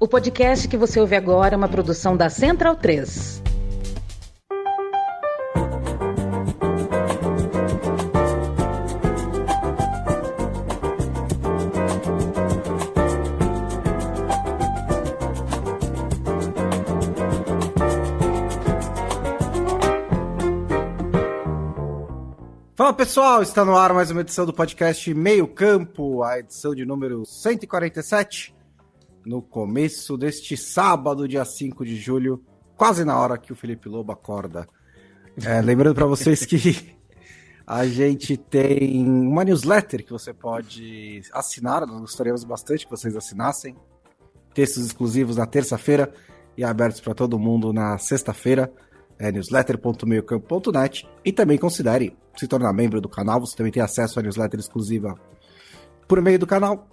O podcast que você ouve agora é uma produção da Central 3. Fala pessoal, está no ar mais uma edição do podcast Meio Campo, a edição de número 147, no começo deste sábado, dia 5 de julho, quase na hora que o Felipe Lobo acorda. Lembrando para vocês que a gente tem uma newsletter que você pode assinar, nós gostaríamos bastante que vocês assinassem, textos exclusivos na terça-feira e abertos para todo mundo na sexta-feira. Newsletter.meiocampo.net, e também considere se tornar membro do canal. Você também tem acesso à newsletter exclusiva por meio do canal,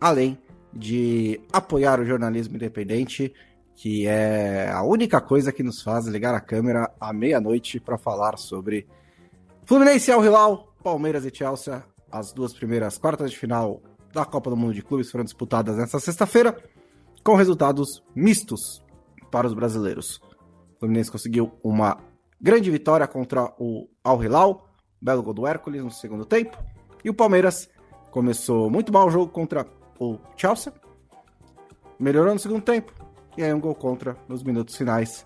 além de apoiar o jornalismo independente, que é a única coisa que nos faz ligar a câmera à meia-noite para falar sobre Fluminense e Al Hilal, Palmeiras e Chelsea. As duas primeiras quartas de final da Copa do Mundo de Clubes foram disputadas nesta sexta-feira, com resultados mistos para os brasileiros. O Fluminense conseguiu uma grande vitória contra o Al Hilal, belo gol do Hércules no segundo tempo, e o Palmeiras começou muito mal o jogo contra o Chelsea, melhorou no segundo tempo, e aí um gol contra nos minutos finais,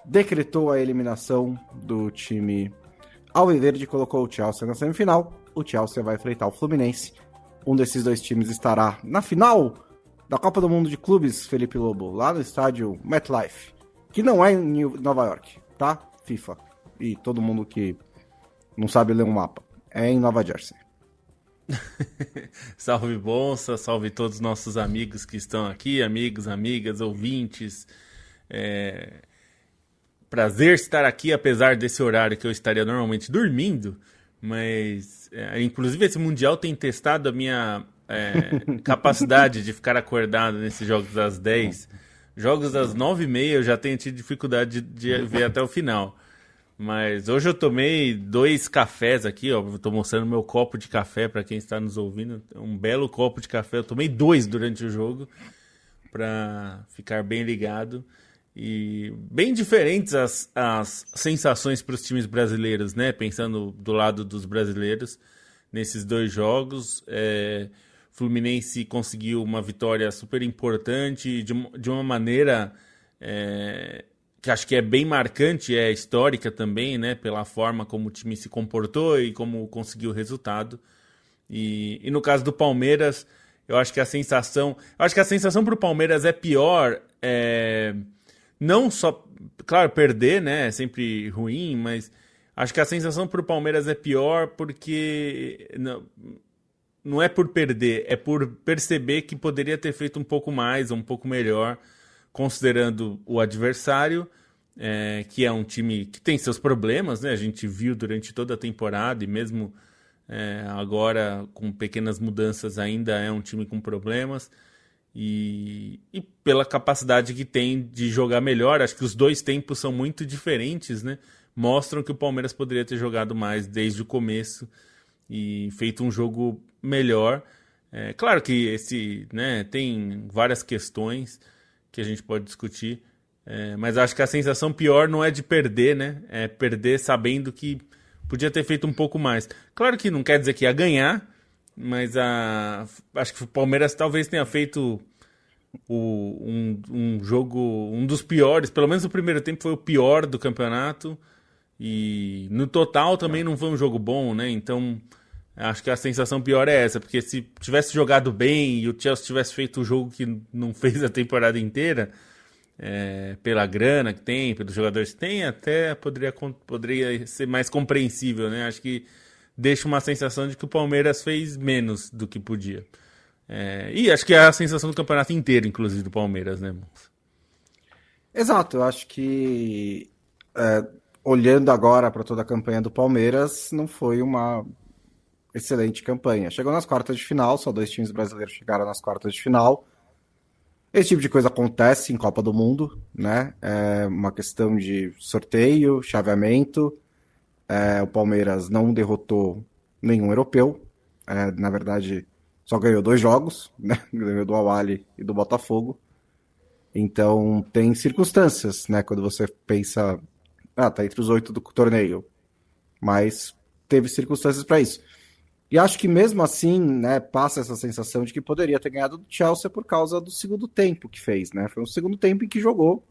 decretou a eliminação do time alviverde e colocou o Chelsea na semifinal. O Chelsea vai enfrentar o Fluminense, um desses dois times estará na final da Copa do Mundo de Clubes, Felipe Lobo, lá no estádio MetLife, que não é em Nova York, tá? FIFA. E todo mundo que não sabe ler um mapa. É em Nova Jersey. Salve Bonsa, salve todos os nossos amigos que estão aqui, amigos, amigas, ouvintes. Prazer estar aqui, apesar desse horário que eu estaria normalmente dormindo. Mas, inclusive, esse Mundial tem testado a minha capacidade de ficar acordado nesses jogos das 10. Jogos das 9h30 eu já tenho tido dificuldade de ver até o final. Mas hoje eu tomei 2 cafés aqui, ó. Eu tô mostrando meu copo de café para quem está nos ouvindo. Um belo copo de café. Eu tomei 2 durante o jogo para ficar bem ligado. E bem diferentes as sensações para os times brasileiros, né? Pensando do lado dos brasileiros nesses 2 jogos. Fluminense conseguiu uma vitória super importante de uma maneira que acho que é bem marcante, é histórica também, né? Pela forma como o time se comportou e como conseguiu o resultado. E no caso do Palmeiras, eu acho que a sensação para o Palmeiras é pior, não só, claro, perder, né? É sempre ruim, mas acho que a sensação para o Palmeiras é pior porque não é por perder, é por perceber que poderia ter feito um pouco mais, um pouco melhor, considerando o adversário, que é um time que tem seus problemas, né? A gente viu durante toda a temporada e mesmo agora com pequenas mudanças ainda é um time com problemas e pela capacidade que tem de jogar melhor. Acho que os 2 tempos são muito diferentes, né? Mostram que o Palmeiras poderia ter jogado mais desde o começo e feito um jogo melhor. Claro que tem várias questões que a gente pode discutir, mas acho que a sensação pior não é de perder, né? É perder sabendo que podia ter feito um pouco mais. Claro que não quer dizer que ia ganhar, mas acho que o Palmeiras talvez tenha feito um jogo, um dos piores, pelo menos o primeiro tempo foi o pior do campeonato, e no total também não foi um jogo bom, né? Então acho que a sensação pior é essa, porque se tivesse jogado bem e o Chelsea tivesse feito o jogo que não fez a temporada inteira, pela grana que tem, pelos jogadores que tem, até poderia ser mais compreensível, né? Acho que deixa uma sensação de que o Palmeiras fez menos do que podia. E acho que é a sensação do campeonato inteiro, inclusive, do Palmeiras, né? Exato, eu acho que olhando agora para toda a campanha do Palmeiras, não foi uma excelente campanha. Chegou nas quartas de final, só 2 times brasileiros chegaram nas quartas de final. Esse tipo de coisa acontece em Copa do Mundo, né? É uma questão de sorteio, chaveamento. O Palmeiras não derrotou nenhum europeu. Na verdade, só ganhou 2 jogos, né? Ganhou do Al Ahly e do Botafogo. Então, tem circunstâncias, né? Quando você pensa, tá entre os 8 do torneio. Mas teve circunstâncias para isso. E acho que mesmo assim, né, passa essa sensação de que poderia ter ganhado do Chelsea por causa do segundo tempo que fez, né? Foi um segundo tempo em que jogou,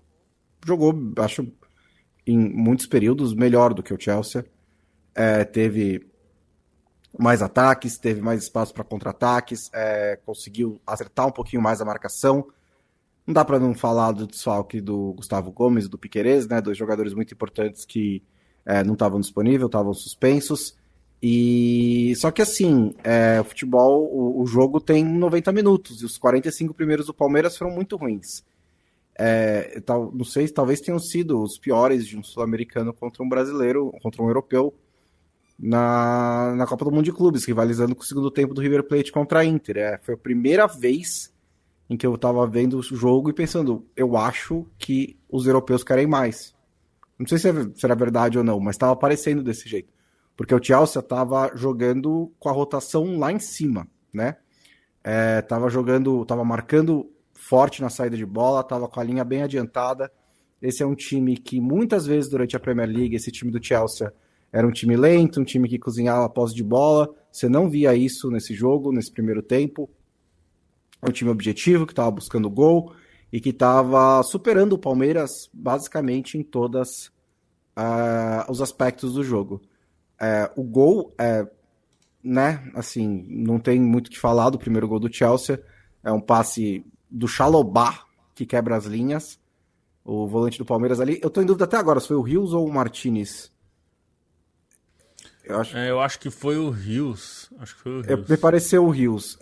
acho, em muitos períodos melhor do que o Chelsea. Teve mais ataques, teve mais espaço para contra-ataques, conseguiu acertar um pouquinho mais a marcação. Não dá para não falar do desfalque do Gustavo Gomes e do Piquerez, né? Dois jogadores muito importantes que não estavam disponíveis, estavam suspensos. E só que assim, o futebol, o jogo tem 90 minutos e os 45 primeiros do Palmeiras foram muito ruins. Não sei, talvez tenham sido os piores de um sul-americano contra um brasileiro, contra um europeu na Copa do Mundo de Clubes, rivalizando com o segundo tempo do River Plate contra a Inter. Foi a primeira vez em que eu tava vendo o jogo e pensando, eu acho que os europeus querem mais. Não sei se era verdade ou não, mas estava parecendo desse jeito. Porque o Chelsea estava jogando com a rotação lá em cima, né? Tava marcando forte na saída de bola, tava com a linha bem adiantada. Esse é um time que muitas vezes durante a Premier League, esse time do Chelsea era um time lento, um time que cozinhava a posse de bola. Você não via isso nesse jogo, nesse primeiro tempo. É um time objetivo, que estava buscando gol e que estava superando o Palmeiras basicamente em todos os aspectos do jogo. O gol, né, assim, não tem muito o que falar do primeiro gol do Chelsea. É um passe do Chalobah que quebra as linhas. O volante do Palmeiras ali. Eu tô em dúvida até agora se foi o Rios ou o Martinez. Eu acho que foi o Rios. Acho que foi o Rios. Me pareceu o Rios.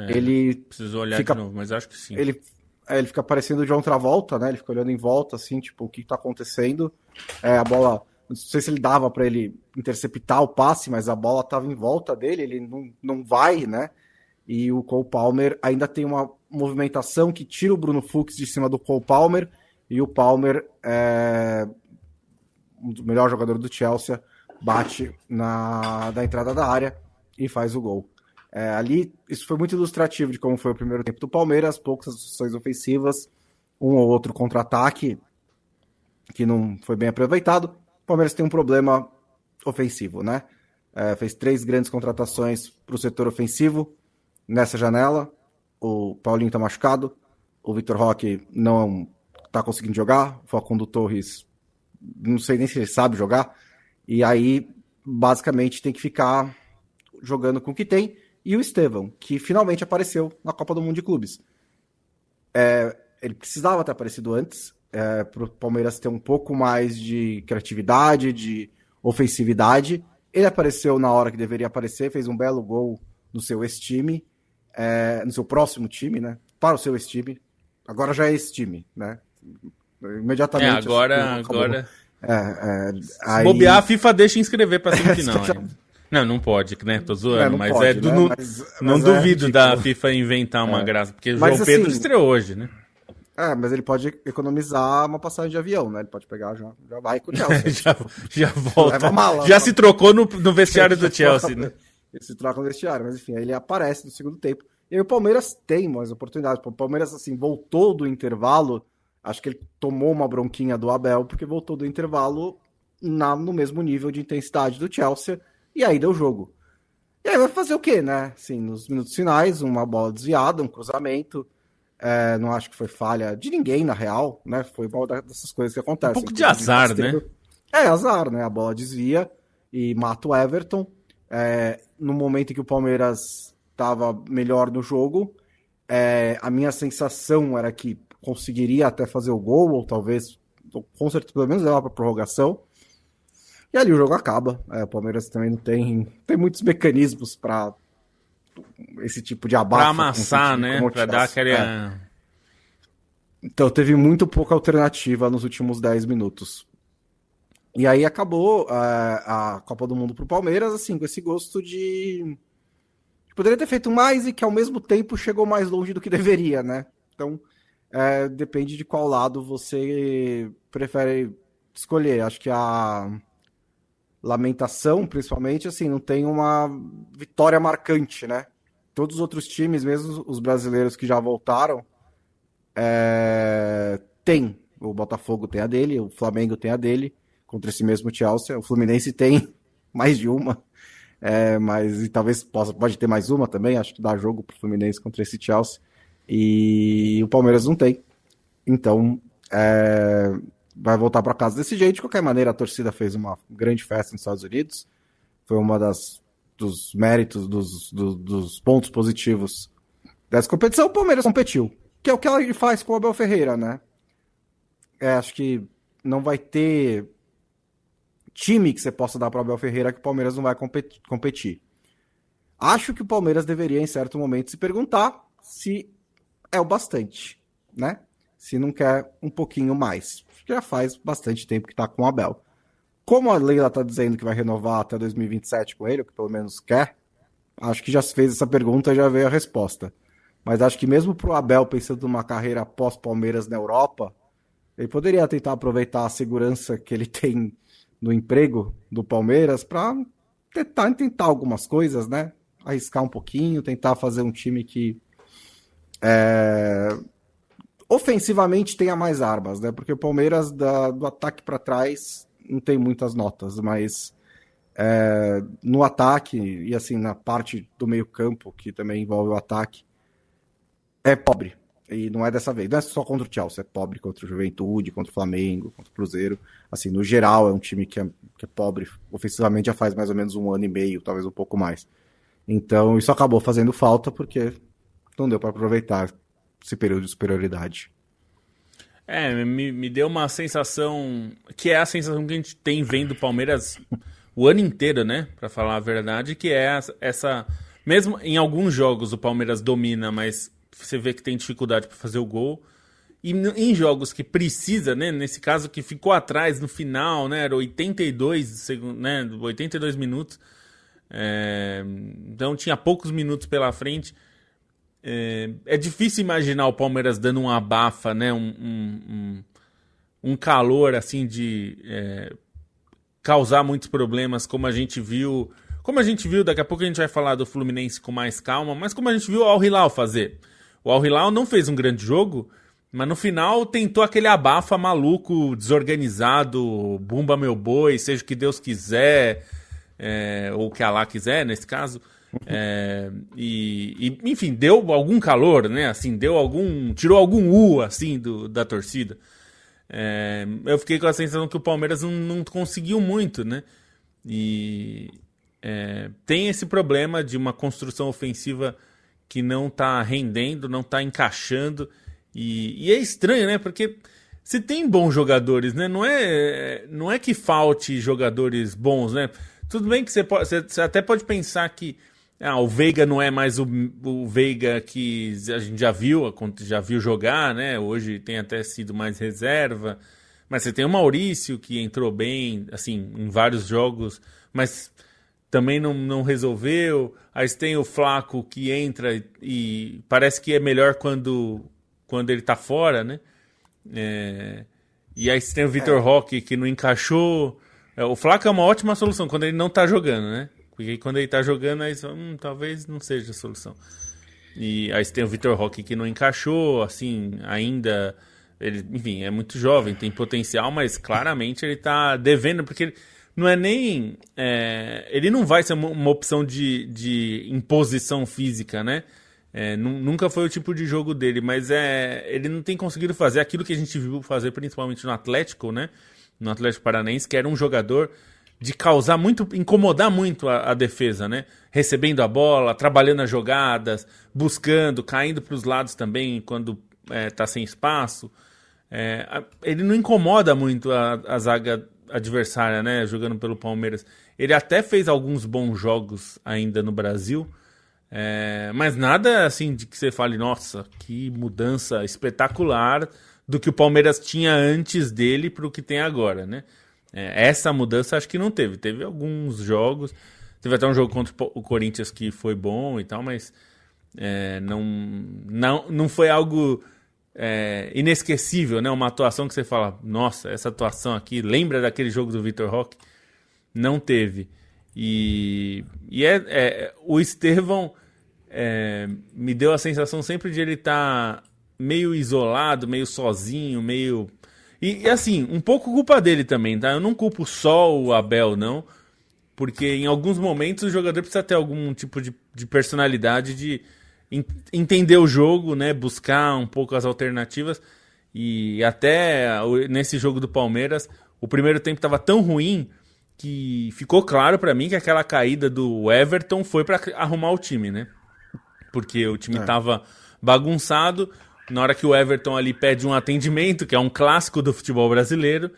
Ele preciso olhar de novo, mas acho que sim. Ele fica parecendo o John Travolta, né? Ele fica olhando em volta, assim, tipo, o que tá acontecendo. A bola, não sei se ele dava para ele interceptar o passe, mas a bola tava em volta dele, ele não vai, né? E o Cole Palmer ainda tem uma movimentação que tira o Bruno Fux de cima do Cole Palmer, e o Palmer, o melhor jogador do Chelsea, bate da entrada da área e faz o gol. Ali, isso foi muito ilustrativo de como foi o primeiro tempo do Palmeiras, poucas ações ofensivas, um ou outro contra-ataque que não foi bem aproveitado. O Palmeiras tem um problema ofensivo, né? Fez 3 grandes contratações para o setor ofensivo nessa janela. O Paulinho está machucado, o Vitor Roque não está conseguindo jogar, o Facundo Torres não sei nem se ele sabe jogar, e aí basicamente tem que ficar jogando com o que tem. E o Estevão, que finalmente apareceu na Copa do Mundo de Clubes. Ele precisava ter aparecido antes, para o Palmeiras ter um pouco mais de criatividade, de ofensividade. Ele apareceu na hora que deveria aparecer, fez um belo gol no seu ex-time, no seu próximo time, né? Para o seu ex-time. Agora já é ex-time, né? Imediatamente. Agora... Aí... bobear, a FIFA deixa inscrever para semifinal. Não pode, né? Tô zoando, mas pode, não duvido da FIFA inventar uma graça, porque o João Pedro estreou hoje, né? Mas ele pode economizar uma passagem de avião, né? Ele pode pegar, já vai com o Chelsea. já volta. Leva mala, já se trocou no vestiário do Chelsea, né? Ele se troca no vestiário, mas enfim, aí ele aparece no segundo tempo. E aí o Palmeiras tem mais oportunidades. O Palmeiras, assim, voltou do intervalo, acho que ele tomou uma bronquinha do Abel, porque voltou do intervalo no mesmo nível de intensidade do Chelsea, e aí deu jogo. E aí vai fazer o quê, né? Assim, nos minutos finais, uma bola desviada, um cruzamento. Não acho que foi falha de ninguém, na real, né? Foi uma dessas coisas que acontecem. Um pouco de azar, né? Azar, né? A bola desvia e mata o Everton. No momento em que o Palmeiras estava melhor no jogo, a minha sensação era que conseguiria até fazer o gol, ou talvez, com certeza, pelo menos levar para prorrogação. E ali o jogo acaba. O Palmeiras também não tem muitos mecanismos para esse tipo de abate. Para amassar, né? Para dar aquele... Então teve muito pouca alternativa nos últimos 10 minutos. E aí acabou a Copa do Mundo pro Palmeiras, assim, com esse gosto de poderia ter feito mais e que ao mesmo tempo chegou mais longe do que deveria, né? Então depende de qual lado você prefere escolher. Acho que a lamentação, principalmente, assim, não tem uma vitória marcante, né? Todos os outros times, mesmo os brasileiros que já voltaram, tem. O Botafogo tem a dele, o Flamengo tem a dele, contra esse mesmo Chelsea. O Fluminense tem mais de uma, mas e talvez pode ter mais uma também. Acho que dá jogo pro Fluminense contra esse Chelsea. E o Palmeiras não tem. Então, vai voltar para casa desse jeito. De qualquer maneira, a torcida fez uma grande festa nos Estados Unidos. Foi uma dos méritos, dos pontos positivos dessa competição. O Palmeiras competiu, que é o que ela faz com o Abel Ferreira, né? Acho que não vai ter time que você possa dar para o Abel Ferreira que o Palmeiras não vai competir. Acho que o Palmeiras deveria, em certo momento, se perguntar se é o bastante, né? Se não quer um pouquinho mais. Já faz bastante tempo que está com o Abel. Como a Leila está dizendo que vai renovar até 2027 com ele, ou que pelo menos quer, acho que já se fez essa pergunta e já veio a resposta. Mas acho que mesmo para o Abel, pensando numa carreira pós-Palmeiras na Europa, ele poderia tentar aproveitar a segurança que ele tem no emprego do Palmeiras para tentar algumas coisas, né? Arriscar um pouquinho, tentar fazer um time que ofensivamente tenha mais armas, né? Porque o Palmeiras do ataque para trás não tem muitas notas, mas no ataque e assim na parte do meio campo, que também envolve o ataque, é pobre. E não é dessa vez, não é só contra o Chelsea, é pobre contra o Juventude, contra o Flamengo, contra o Cruzeiro. Assim, no geral, é um time que é pobre. Ofensivamente já faz mais ou menos 1 ano e meio, talvez um pouco mais. Então, isso acabou fazendo falta porque não deu para aproveitar esse período de superioridade. Me deu uma sensação, que é a sensação que a gente tem vendo o Palmeiras o ano inteiro, né? Para falar a verdade, que é essa... Mesmo em alguns jogos o Palmeiras domina, mas você vê que tem dificuldade para fazer o gol. E em jogos que precisa, né? Nesse caso que ficou atrás no final, né? Era 82 minutos. Então tinha poucos minutos pela frente. É difícil imaginar o Palmeiras dando um abafa, né? Um calor assim de causar muitos problemas, como a gente viu. Como a gente viu, daqui a pouco a gente vai falar do Fluminense com mais calma, mas como a gente viu o Al Hilal fazer. O Al Hilal não fez um grande jogo, mas no final tentou aquele abafa maluco, desorganizado, bumba meu boi, seja o que Deus quiser, ou o que Allah quiser, nesse caso. Enfim, deu algum calor, né? Assim, tirou algum assim da torcida. Eu fiquei com a sensação que o Palmeiras não conseguiu muito, né? Tem esse problema de uma construção ofensiva que não tá rendendo, não tá encaixando. E é estranho, né? Porque se tem bons jogadores, né? Não é que falte jogadores bons, né? Tudo bem que você até pode pensar que o Veiga não é mais o Veiga que a gente já viu jogar, né? Hoje tem até sido mais reserva. Mas você tem o Maurício, que entrou bem, assim, em vários jogos, mas também não resolveu. Aí você tem o Flaco, que entra e parece que é melhor quando ele tá fora, né? E aí você tem o Vitor Roque, que não encaixou. O Flaco é uma ótima solução quando ele não tá jogando, né? Porque quando ele tá jogando, aí talvez não seja a solução. E aí você tem o Vitor Roque, que não encaixou, assim, ainda... Ele, enfim, é muito jovem, tem potencial, mas claramente ele tá devendo, porque ele não é nem... ele não vai ser uma opção de imposição física, né? Nunca foi o tipo de jogo dele, mas ele não tem conseguido fazer aquilo que a gente viu fazer principalmente no Atlético, né? No Atlético Paranaense, que era um jogador de incomodar muito a defesa, né? Recebendo a bola, trabalhando as jogadas, buscando, caindo para os lados também quando tá sem espaço. Ele não incomoda muito a zaga adversária, né? Jogando pelo Palmeiras. Ele até fez alguns bons jogos ainda no Brasil, mas nada assim de que você fale, nossa, que mudança espetacular do que o Palmeiras tinha antes dele para o que tem agora, né? Essa mudança acho que não teve. Teve alguns jogos. Teve até um jogo contra o Corinthians que foi bom e tal, mas não foi algo inesquecível, né? Uma atuação que você fala, nossa, essa atuação aqui, lembra daquele jogo do Vitor Roque? Não teve. O Estevão me deu a sensação sempre de ele estar meio isolado, meio sozinho, meio... E assim, um pouco culpa dele também, tá? Eu não culpo só o Abel, não. Porque em alguns momentos o jogador precisa ter algum tipo de personalidade, de entender o jogo, né? Buscar um pouco as alternativas. E até nesse jogo do Palmeiras, o primeiro tempo estava tão ruim que ficou claro para mim que aquela caída do Everton foi para arrumar o time, né? Porque o time estava bagunçado. Na hora que o Everton ali pede um atendimento, que é um clássico do futebol brasileiro,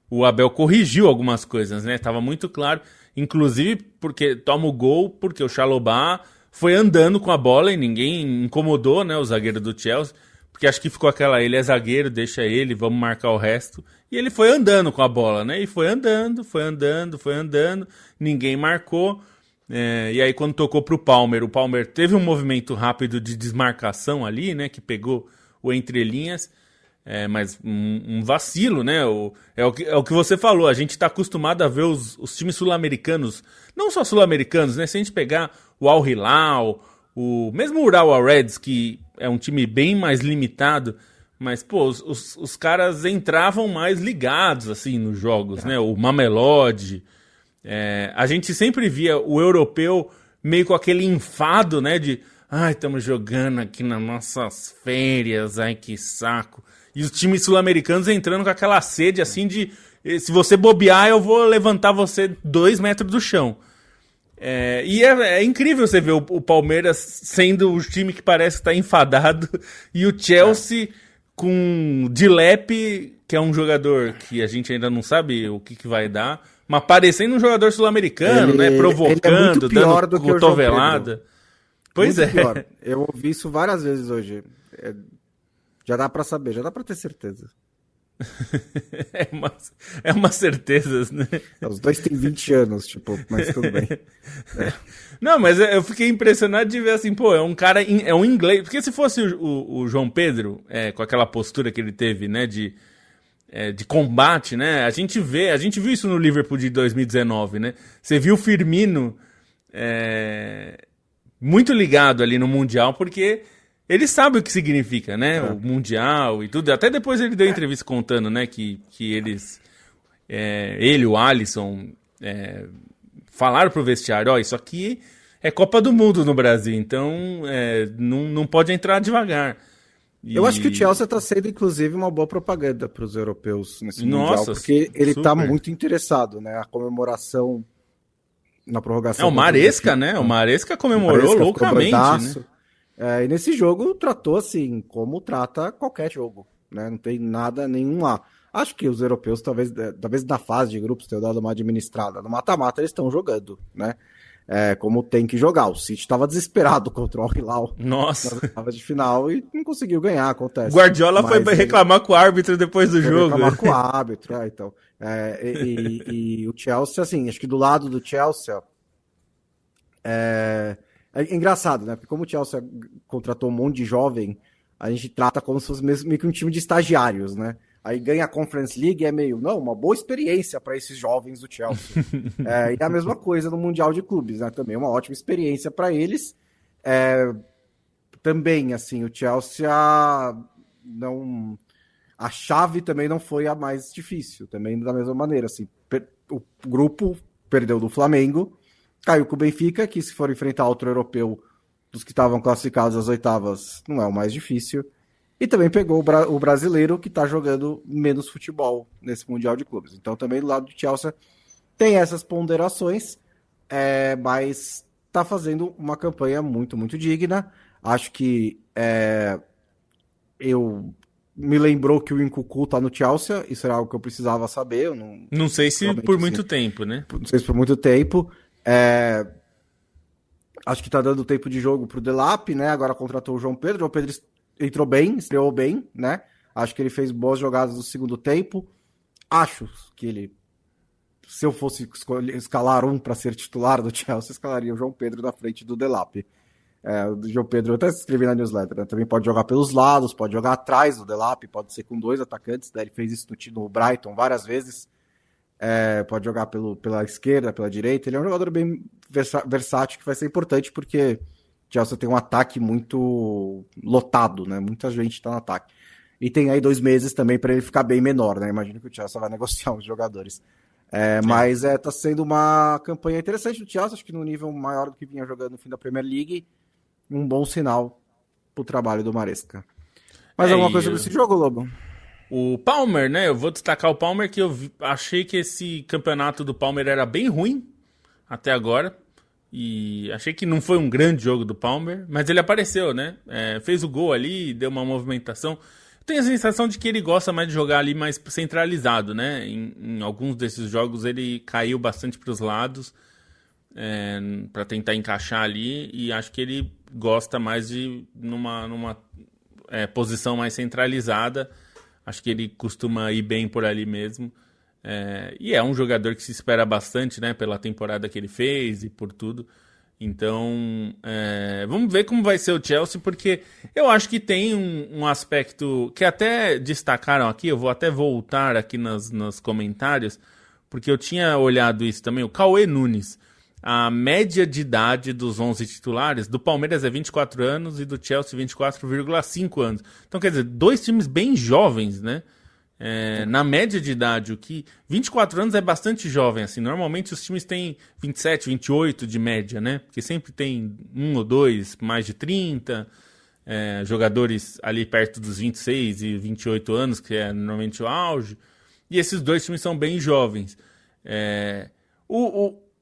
o Abel corrigiu algumas coisas, né? Tava muito claro. Inclusive porque toma o gol, porque o Chalobah foi andando com a bola e ninguém incomodou, né, o zagueiro do Chelsea. Porque acho que ficou aquela, ele é zagueiro, deixa ele, vamos marcar o resto. E ele foi andando com a bola, né? E foi andando, ninguém marcou. E aí quando tocou pro Palmer, o Palmer teve um movimento rápido de desmarcação ali, né? Que pegou o entrelinhas. Mas um vacilo, né? É o que você falou, a gente tá acostumado a ver os times sul-americanos, não só sul-americanos, né? Se a gente pegar o Al Hilal, mesmo o Urawa Reds, que é um time bem mais limitado, mas, pô, os caras entravam mais ligados, assim, nos jogos, né? O Mamelodi. A gente sempre via o europeu meio com aquele enfado, né? De, estamos jogando aqui nas nossas férias, que saco. E os times sul-americanos entrando com aquela sede, assim, de, se você bobear, eu vou levantar você 2 metros do chão. E é incrível você ver o Palmeiras sendo o time que parece estar enfadado e o Chelsea com Dilep, que é um jogador que a gente ainda não sabe o que vai dar, mas parecendo um jogador sul-americano, né? Provocando, dando cotovelada. Pois muito pior. Eu ouvi isso várias vezes hoje. Já dá pra saber, já dá pra ter certeza. É uma certeza, né? Os dois têm 20 anos, tipo, mas tudo bem. Não, mas eu fiquei impressionado de ver assim, pô, é um cara, é um inglês. Porque se fosse o João Pedro, com aquela postura que ele teve, né, de combate, né? A gente viu isso no Liverpool de 2019, né? Você viu o Firmino muito ligado ali no Mundial, porque ele sabe o que significa, né? O Mundial e tudo. Até depois ele deu entrevista contando, né? Que eles... ele e o Alisson falaram pro vestiário, isso aqui é Copa do Mundo no Brasil, então não pode entrar devagar. Eu acho que o Chelsea tá sendo, inclusive, uma boa propaganda pros europeus nesse Mundial, porque ele tá muito interessado, né? A comemoração na prorrogação. O Maresca, né? O Maresca comemorou loucamente, né? E nesse jogo tratou assim, como trata qualquer jogo, né? Não tem nada nenhum lá. Acho que os europeus, talvez na fase de grupos, tenham dado uma administrada. No mata-mata eles estão jogando, né? Como tem que jogar. O City estava desesperado contra o Al Hilal. Nossa. Estava de final e não conseguiu ganhar, acontece. Guardiola foi reclamar com o árbitro depois do jogo. Reclamar com o árbitro, então. E o Chelsea, assim, acho que do lado do Chelsea... É engraçado, né? Porque como o Chelsea contratou um monte de jovem, a gente trata como se fosse meio que um time de estagiários, né? Aí ganha a Conference League, uma boa experiência para esses jovens do Chelsea. E a mesma coisa no Mundial de Clubes, né? Também uma ótima experiência para eles. Também, assim, o Chelsea não... A chave também não foi a mais difícil, também da mesma maneira, assim. O grupo perdeu do Flamengo, caiu com o Benfica, que se for enfrentar outro europeu dos que estavam classificados às oitavas, não é o mais difícil. E também pegou o brasileiro, que está jogando menos futebol nesse Mundial de Clubes. Então também do lado do Chelsea tem essas ponderações, mas está fazendo uma campanha muito, muito digna. Acho que me lembrou que o Nkunku está no Chelsea, isso era algo que eu precisava saber. Eu não sei se por muito tempo, né? Não sei se por muito tempo. Acho que tá dando tempo de jogo pro Delap, né? Agora contratou o João Pedro. O João Pedro entrou bem, estreou bem, né? Acho que ele fez boas jogadas no segundo tempo. Acho que ele, se eu fosse escalar um para ser titular do Chelsea, escalaria o João Pedro na frente do Delap. O João Pedro, eu até escrevi na newsletter, né? Também pode jogar pelos lados, pode jogar atrás do Delap, pode ser com 2 atacantes, né? Ele fez isso no Brighton várias vezes. Pode jogar pela esquerda, pela direita. Ele é um jogador bem versátil, que vai ser importante porque Chelsea tem um ataque muito lotado, né? Muita gente tá no ataque. E tem aí 2 meses também para ele ficar bem menor, né? Imagino que o Chelsea vai negociar os jogadores. Mas tá sendo uma campanha interessante do Chelsea, acho que no nível maior do que vinha jogando no fim da Premier League, um bom sinal pro trabalho do Maresca. Mais alguma coisa sobre esse jogo, Lobo? O Palmer, né? Eu vou destacar o Palmer, que eu achei que esse campeonato do Palmer era bem ruim até agora. E achei que não foi um grande jogo do Palmer, mas ele apareceu, né? Fez o gol ali, deu uma movimentação. Tenho a sensação de que ele gosta mais de jogar ali mais centralizado, né? Em alguns desses jogos ele caiu bastante para os lados para tentar encaixar ali, e acho que ele gosta mais de numa posição mais centralizada. Acho que ele costuma ir bem por ali mesmo. E é um jogador que se espera bastante, né? Pela temporada que ele fez e por tudo. Então, vamos ver como vai ser o Chelsea, porque eu acho que tem um aspecto que até destacaram aqui, eu vou até voltar aqui nos comentários, porque eu tinha olhado isso também, o Cauê Nunes. A média de idade dos 11 titulares do Palmeiras é 24 anos e do Chelsea 24,5 anos. Então, quer dizer, 2 times bem jovens, né? Na média de idade, o que 24 anos é bastante jovem, assim. Normalmente os times têm 27, 28 de média, né? Porque sempre tem 1 ou 2 mais de 30, jogadores ali perto dos 26 e 28 anos, que é normalmente o auge. E esses 2 times são bem jovens.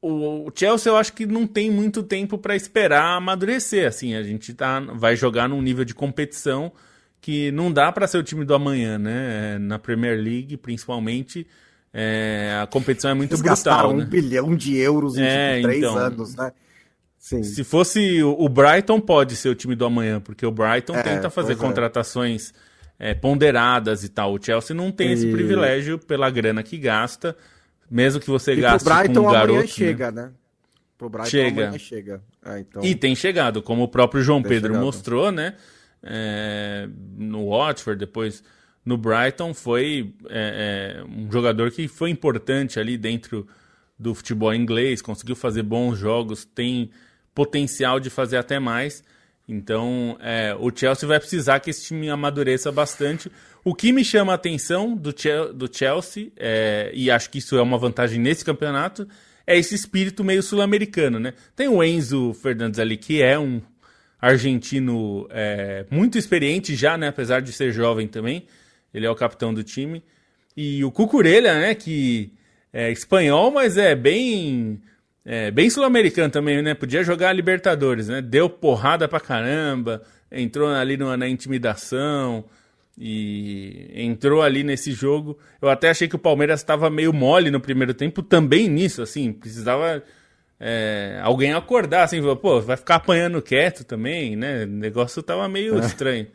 O Chelsea, eu acho que não tem muito tempo para esperar amadurecer, assim. A gente vai jogar num nível de competição que não dá para ser o time do amanhã, né? Na Premier League, principalmente, a competição é muito Eles brutal, gastaram né? 1 bilhão de euros em 3 anos, né? Sim. Se fosse o Brighton, pode ser o time do amanhã, porque o Brighton tenta fazer contratações ponderadas e tal. O Chelsea não tem esse privilégio pela grana que gasta, mesmo que você gaste com um garoto. Amanhã chega, né? Pro Brighton amanhã chega. Então... E tem chegado, como o próprio João Pedro mostrou, né? No Watford, depois no Brighton, foi um jogador que foi importante ali dentro do futebol inglês, conseguiu fazer bons jogos, tem potencial de fazer até mais. Então o Chelsea vai precisar que esse time amadureça bastante. O que me chama a atenção do Chelsea, e acho que isso é uma vantagem nesse campeonato, é esse espírito meio sul-americano, né? Tem o Enzo Fernandes ali, que é um argentino muito experiente já, né? Apesar de ser jovem também. Ele é o capitão do time. E o Cucurella, né? Que é espanhol, mas é bem sul-americano também, né? Podia jogar a Libertadores, né? Deu porrada pra caramba, entrou ali na intimidação e entrou ali nesse jogo. Eu até achei que o Palmeiras estava meio mole no primeiro tempo também nisso, assim. Precisava... alguém acordar, assim, pô, vai ficar apanhando quieto também, né? O negócio tava meio estranho.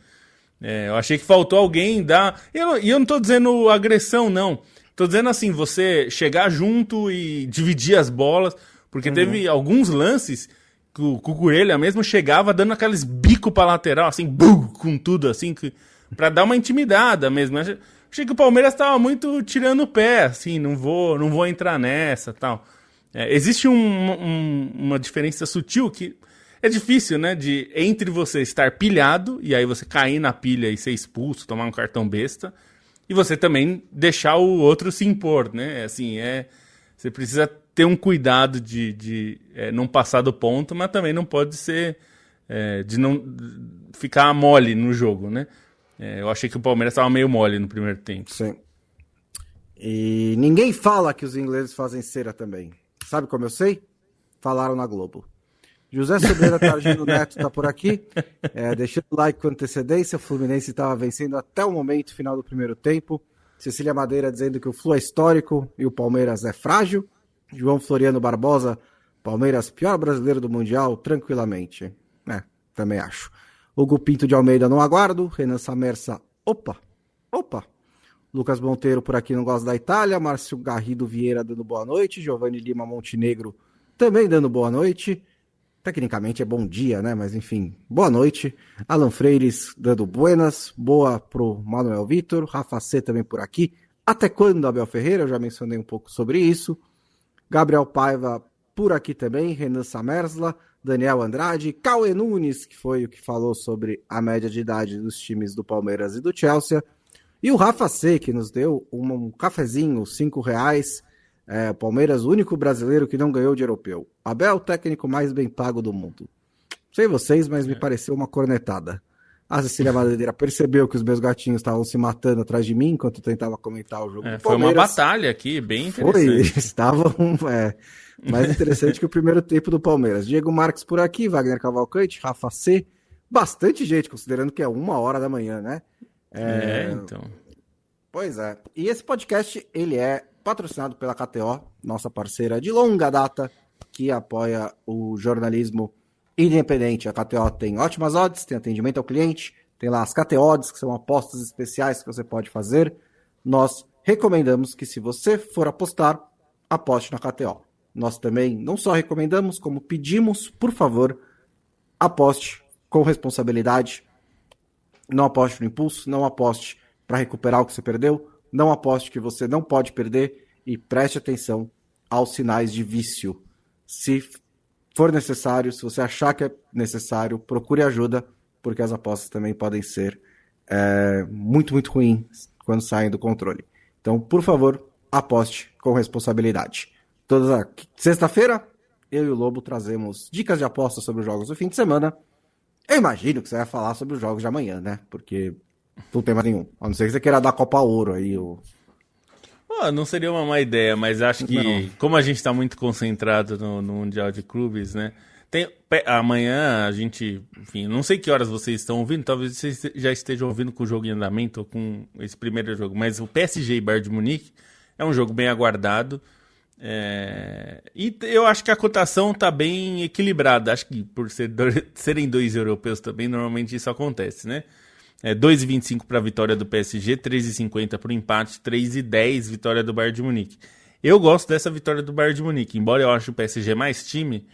Eu achei que faltou alguém dar... E eu não tô dizendo agressão, não. Tô dizendo assim, você chegar junto e dividir as bolas, porque teve alguns lances que o Cucurella mesmo chegava dando aqueles bico pra lateral, assim, com tudo, assim, pra dar uma intimidada mesmo. Achei que o Palmeiras tava muito tirando o pé, assim, não vou entrar nessa, tal. Existe uma diferença sutil que é difícil, né? Entre você estar pilhado e aí você cair na pilha e ser expulso, tomar um cartão besta, e você também deixar o outro se impor, né? Assim, você precisa ter um cuidado de não passar do ponto, mas também não pode ser de não ficar mole no jogo, né? Eu achei que o Palmeiras estava meio mole no primeiro tempo. Sim. E ninguém fala que os ingleses fazem cera também. Sabe como eu sei? Falaram na Globo. José Sobreira Targino Neto tá por aqui. Deixando o like com antecedência. O Fluminense estava vencendo até o momento final do primeiro tempo. Cecília Madeira dizendo que o Flu é histórico e o Palmeiras é frágil. João Floriano Barbosa, Palmeiras pior brasileiro do Mundial, tranquilamente. Também acho. Hugo Pinto de Almeida, não aguardo. Renan Samersa, opa. Lucas Monteiro por aqui, não gosta da Itália. Márcio Garrido Vieira dando boa noite. Giovanni Lima Montenegro também dando boa noite. Tecnicamente é bom dia, né? Mas enfim, boa noite. Alan Freires dando buenas. Boa pro Manuel Vitor. Rafa C também por aqui. Até quando, Abel Ferreira? Eu já mencionei um pouco sobre isso. Gabriel Paiva por aqui também. Renan Samersla. Daniel Andrade, Cauê Nunes, que foi o que falou sobre a média de idade dos times do Palmeiras e do Chelsea, e o Rafa C, que nos deu um cafezinho, R$5. Palmeiras, o único brasileiro que não ganhou de europeu. Abel, o técnico mais bem pago do mundo. Sei vocês, mas me pareceu uma cornetada. A Cecília Madeira percebeu que os meus gatinhos estavam se matando atrás de mim enquanto eu tentava comentar o jogo do Palmeiras. Foi uma batalha aqui, bem interessante. Estavam mais interessante que o primeiro tempo do Palmeiras. Diego Marques por aqui, Wagner Cavalcante, Rafa C. Bastante gente, considerando que é 1h da manhã, né? Então. Pois é. E esse podcast, ele é patrocinado pela KTO, nossa parceira de longa data, que apoia o jornalismo independente. A KTO tem ótimas odds, tem atendimento ao cliente, tem lá as KTO Odds, que são apostas especiais que você pode fazer. Nós recomendamos que, se você for apostar, aposte na KTO. Nós também não só recomendamos, como pedimos, por favor, aposte com responsabilidade. Não aposte no impulso, não aposte para recuperar o que você perdeu, não aposte que você não pode perder e preste atenção aos sinais de vício. Se for necessário, se você achar que é necessário, procure ajuda, porque as apostas também podem ser muito, muito ruins quando saem do controle. Então, por favor, aposte com responsabilidade. Toda sexta-feira, eu e o Lobo trazemos dicas de apostas sobre os jogos do fim de semana. Eu imagino que você vai falar sobre os jogos de amanhã, né? Porque não tem mais nenhum. A não ser que você queira dar Copa Ouro aí. Não seria uma má ideia, mas acho que, como a gente está muito concentrado no Mundial de Clubes, né? Amanhã a gente, enfim, não sei que horas vocês estão ouvindo, talvez vocês já estejam ouvindo com o jogo em andamento ou com esse primeiro jogo, mas o PSG e Bayern de Munique é um jogo bem aguardado. E eu acho que a cotação está bem equilibrada. Acho que por serem dois europeus também, normalmente isso acontece, né? 2,25 para a vitória do PSG, 3,50 para o empate, 3,10 vitória do Bayern de Munique. Eu gosto dessa vitória do Bayern de Munique, embora eu ache o PSG mais time,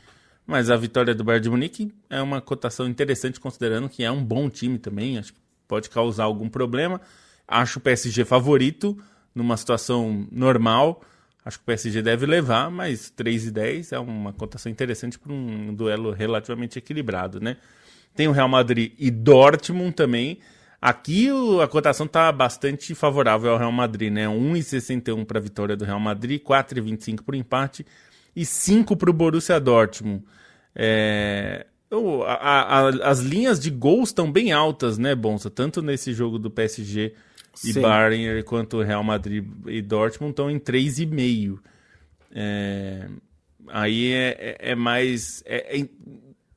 mas a vitória do Bayern de Munique é uma cotação interessante, considerando que é um bom time também. Acho que pode causar algum problema. Acho o PSG favorito numa situação normal. Acho que o PSG deve levar, mas 3,10 é uma cotação interessante para um duelo relativamente equilibrado, né? Tem o Real Madrid e Dortmund também. Aqui a cotação está bastante favorável ao Real Madrid, né? 1,61 para a vitória do Real Madrid, 4,25 para o empate e 5 para o Borussia Dortmund. As linhas de gols estão bem altas, né, Bonsa? Tanto nesse jogo do PSG e Bayern, quanto o Real Madrid e Dortmund estão em 3,5. Aí é mais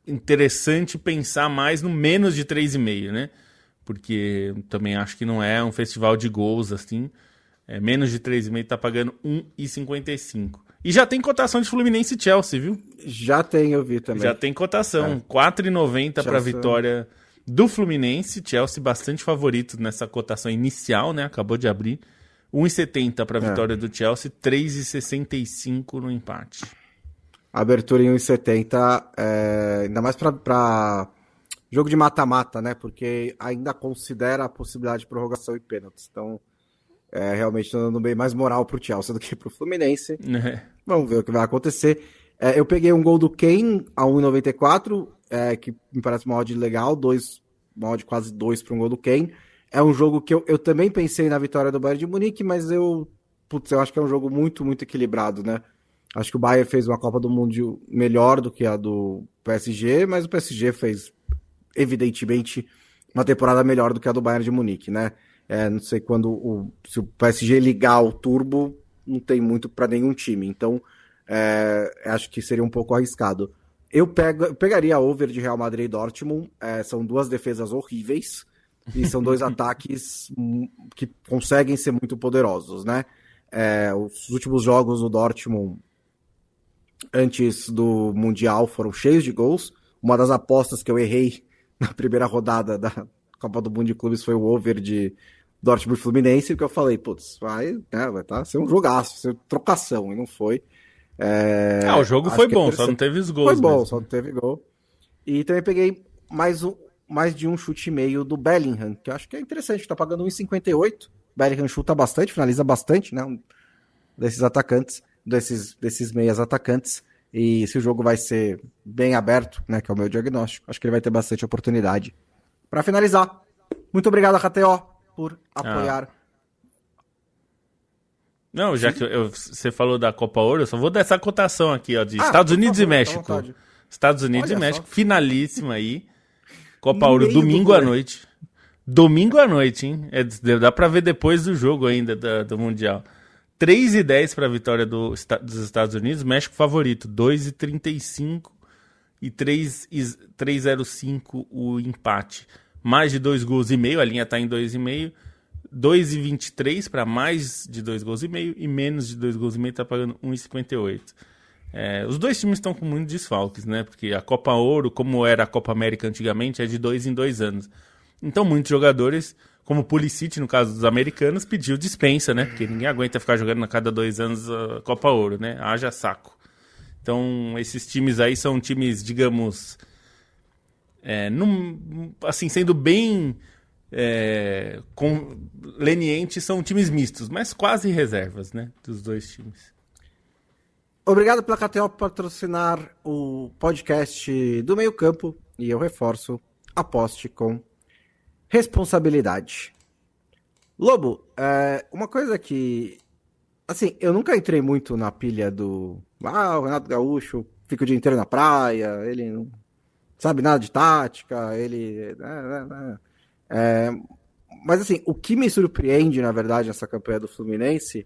interessante pensar mais no menos de 3,5, né? Porque também acho que não é um festival de gols assim. Menos de 3,5 tá pagando 1,55. E já tem cotação de Fluminense e Chelsea, viu? Já tem, eu vi também. Já tem cotação, 4,90 para a vitória do Fluminense. Chelsea bastante favorito nessa cotação inicial, né? Acabou de abrir. 1,70 para a vitória do Chelsea, 3,65 no empate. Abertura em 1,70, ainda mais para jogo de mata-mata, né? Porque ainda considera a possibilidade de prorrogação e pênaltis. Então, realmente está dando bem mais moral pro Chelsea do que pro Fluminense. Vamos ver o que vai acontecer. Eu peguei um gol do Kane a 1,94, que me parece uma odd legal, uma odd quase 2 para um gol do Kane. É um jogo que eu também pensei na vitória do Bayern de Munique, mas eu acho que é um jogo muito, muito equilibrado, né? Acho que o Bayern fez uma Copa do Mundo melhor do que a do PSG, mas o PSG fez, evidentemente, uma temporada melhor do que a do Bayern de Munique, né? Não sei se o PSG ligar o turbo, não tem muito para nenhum time. Então, acho que seria um pouco arriscado. Eu pegaria a over de Real Madrid e Dortmund. São duas defesas horríveis e são dois ataques que conseguem ser muito poderosos, né? Os últimos jogos do Dortmund antes do Mundial foram cheios de gols. Uma das apostas que eu errei na primeira rodada da Copa do Mundo de Clubes foi o over de Dortmund e Fluminense, porque eu falei, vai ser um jogaço, vai ser trocação, e não foi. O jogo foi bom, só não teve os gols. Foi bom, só não teve gol. E também peguei mais de um chute e meio do Bellingham, que eu acho que é interessante, tá pagando 1,58. Bellingham chuta bastante, finaliza bastante, né? Desses atacantes, desses meias atacantes. E se o jogo vai ser bem aberto, né, que é o meu diagnóstico, acho que ele vai ter bastante oportunidade. Para finalizar, muito obrigado a KTO por apoiar. Não, já que você falou da Copa Ouro, eu só vou dar essa cotação aqui, ó, de Estados Unidos e México. Estados Unidos e México, finalíssima aí. Copa Ouro, domingo à noite. Domingo à noite, hein? Dá pra ver depois do jogo ainda do Mundial. 3,10 para a vitória dos Estados Unidos, México favorito, 2,35 e 3,05 o empate. Mais de 2 gols e meio, a linha tá em 2,5. 2,23 para mais de 2 gols e meio e menos de 2 gols e meio tá pagando 1,58. Os dois times estão com muitos desfalques, né? Porque a Copa Ouro, como era a Copa América antigamente, é de 2 em 2 anos. Então muitos jogadores, como o Pulisic, no caso dos americanos, pediu dispensa, né? Porque ninguém aguenta ficar jogando a cada 2 anos a Copa Ouro, né? Haja saco. Então esses times aí são times, digamos, assim, sendo bem lenientes, são times mistos, mas quase reservas, né? Dos dois times. Obrigado pela KTO por patrocinar o podcast do Meio Campo. E eu reforço, aposte com responsabilidade. Lobo, uma coisa que... Assim, eu nunca entrei muito na pilha do... o Renato Gaúcho fica o dia inteiro na praia, ele não sabe nada de tática, ele... mas assim, o que me surpreende, na verdade, nessa campanha do Fluminense...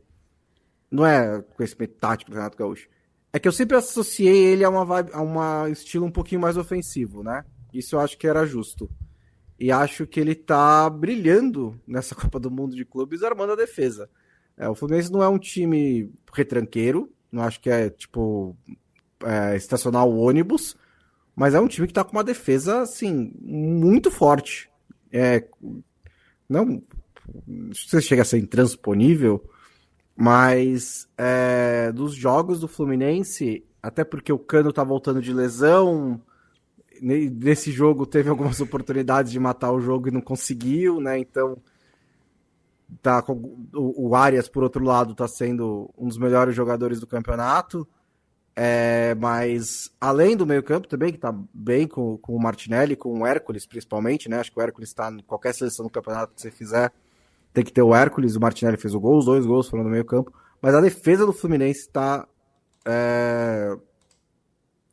não é conhecimento tático do Renato Gaúcho, é que eu sempre associei ele a um estilo um pouquinho mais ofensivo, né? Isso eu acho que era justo. E acho que ele tá brilhando nessa Copa do Mundo de Clubes armando a defesa. O Fluminense não é um time retranqueiro, não acho que estacionar o ônibus, mas é um time que tá com uma defesa, assim, muito forte. Não sei se chega a ser intransponível, mas dos jogos do Fluminense, até porque o Cano tá voltando de lesão, nesse jogo teve algumas oportunidades de matar o jogo e não conseguiu, né? Então tá, o Arias, por outro lado, tá sendo um dos melhores jogadores do campeonato. Mas além do meio campo também, que tá bem com o Martinelli, com o Hércules principalmente, né? Acho que o Hércules tá em qualquer seleção do campeonato que você fizer, tem que ter o Hércules. O Martinelli fez o gol, os 2 gols foram no meio campo. Mas a defesa do Fluminense tá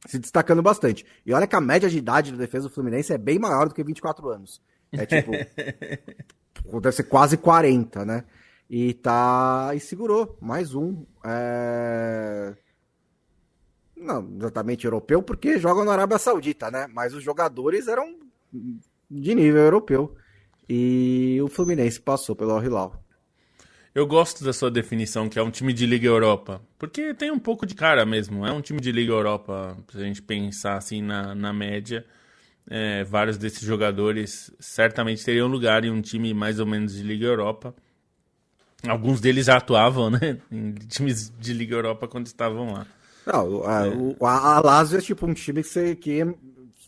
se destacando bastante. E olha que a média de idade da defesa do Fluminense é bem maior do que 24 anos. Deve ser quase 40, né? E segurou mais um. Não exatamente europeu, porque jogam na Arábia Saudita, né? Mas os jogadores eram de nível europeu. E o Fluminense passou pelo Al Hilal. Eu gosto da sua definição, que é um time de Liga Europa. Porque tem um pouco de cara mesmo. É um time de Liga Europa, se a gente pensar assim na média. Vários desses jogadores certamente teriam lugar em um time mais ou menos de Liga Europa. Alguns deles já atuavam, né? Em times de Liga Europa quando estavam lá. Não, a Lazio é tipo um time que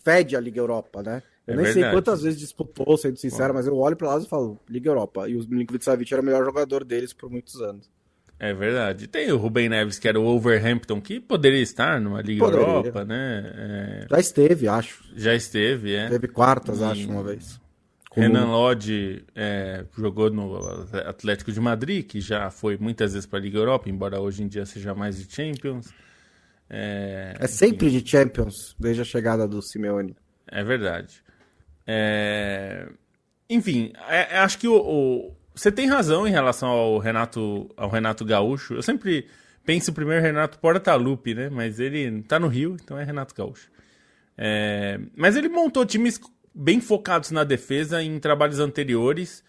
fede a Liga Europa, né? Eu nem sei quantas vezes disputou, sendo sincero, mas eu olho pra Lazio e falo, Liga Europa. E o Milinkovic-Savic era o melhor jogador deles por muitos anos. É verdade. Tem o Rubem Neves, que era o Wolverhampton, que poderia estar numa Liga Europa, né? Já esteve, acho. Já esteve, Teve quartas, acho, uma vez. Renan Lodge jogou no Atlético de Madrid, que já foi muitas vezes para a Liga Europa, embora hoje em dia seja mais de Champions. Sempre de Champions, desde a chegada do Simeone. É verdade. Enfim, acho que você tem razão em relação ao Renato Gaúcho. Eu sempre penso primeiro Renato Portaluppi, né? Mas ele tá no Rio, então é Renato Gaúcho. Mas ele montou times bem focados na defesa em trabalhos anteriores.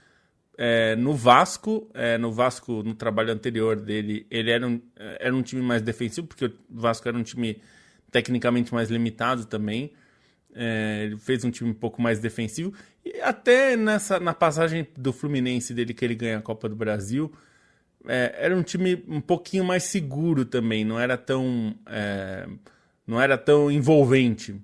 No Vasco, no trabalho anterior dele, ele era um time mais defensivo, porque o Vasco era um time tecnicamente mais limitado também. Ele fez um time um pouco mais defensivo. E até na passagem do Fluminense dele, que ele ganha a Copa do Brasil, era um time um pouquinho mais seguro também, não era tão envolvente.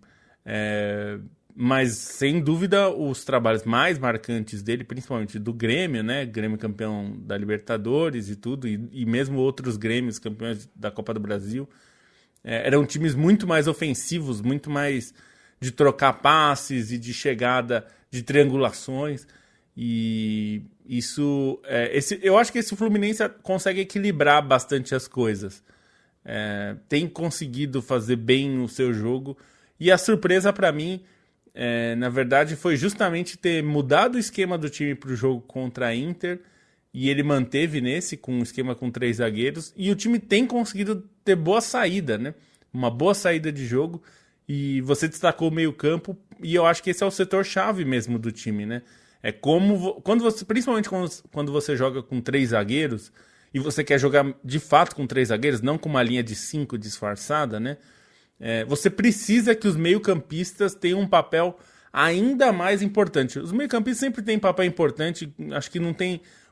Mas, sem dúvida, os trabalhos mais marcantes dele, principalmente do Grêmio, né? Grêmio campeão da Libertadores e tudo, e mesmo outros Grêmios campeões da Copa do Brasil, eram times muito mais ofensivos, muito mais de trocar passes e de chegada de triangulações. E isso... eu acho que esse Fluminense consegue equilibrar bastante as coisas. Tem conseguido fazer bem o seu jogo. E a surpresa para mim, na verdade, foi justamente ter mudado o esquema do time para o jogo contra a Inter. E ele manteve com um esquema com 3 zagueiros. E o time tem conseguido ter boa saída, né? Uma boa saída de jogo. E você destacou o meio-campo. E eu acho que esse é o setor-chave mesmo do time, né? Principalmente quando você joga com 3 zagueiros. E você quer jogar de fato com 3 zagueiros, não com uma linha de 5 disfarçada, né? Você precisa que os meio-campistas tenham um papel ainda mais importante. Os meio-campistas sempre têm papel importante. Acho que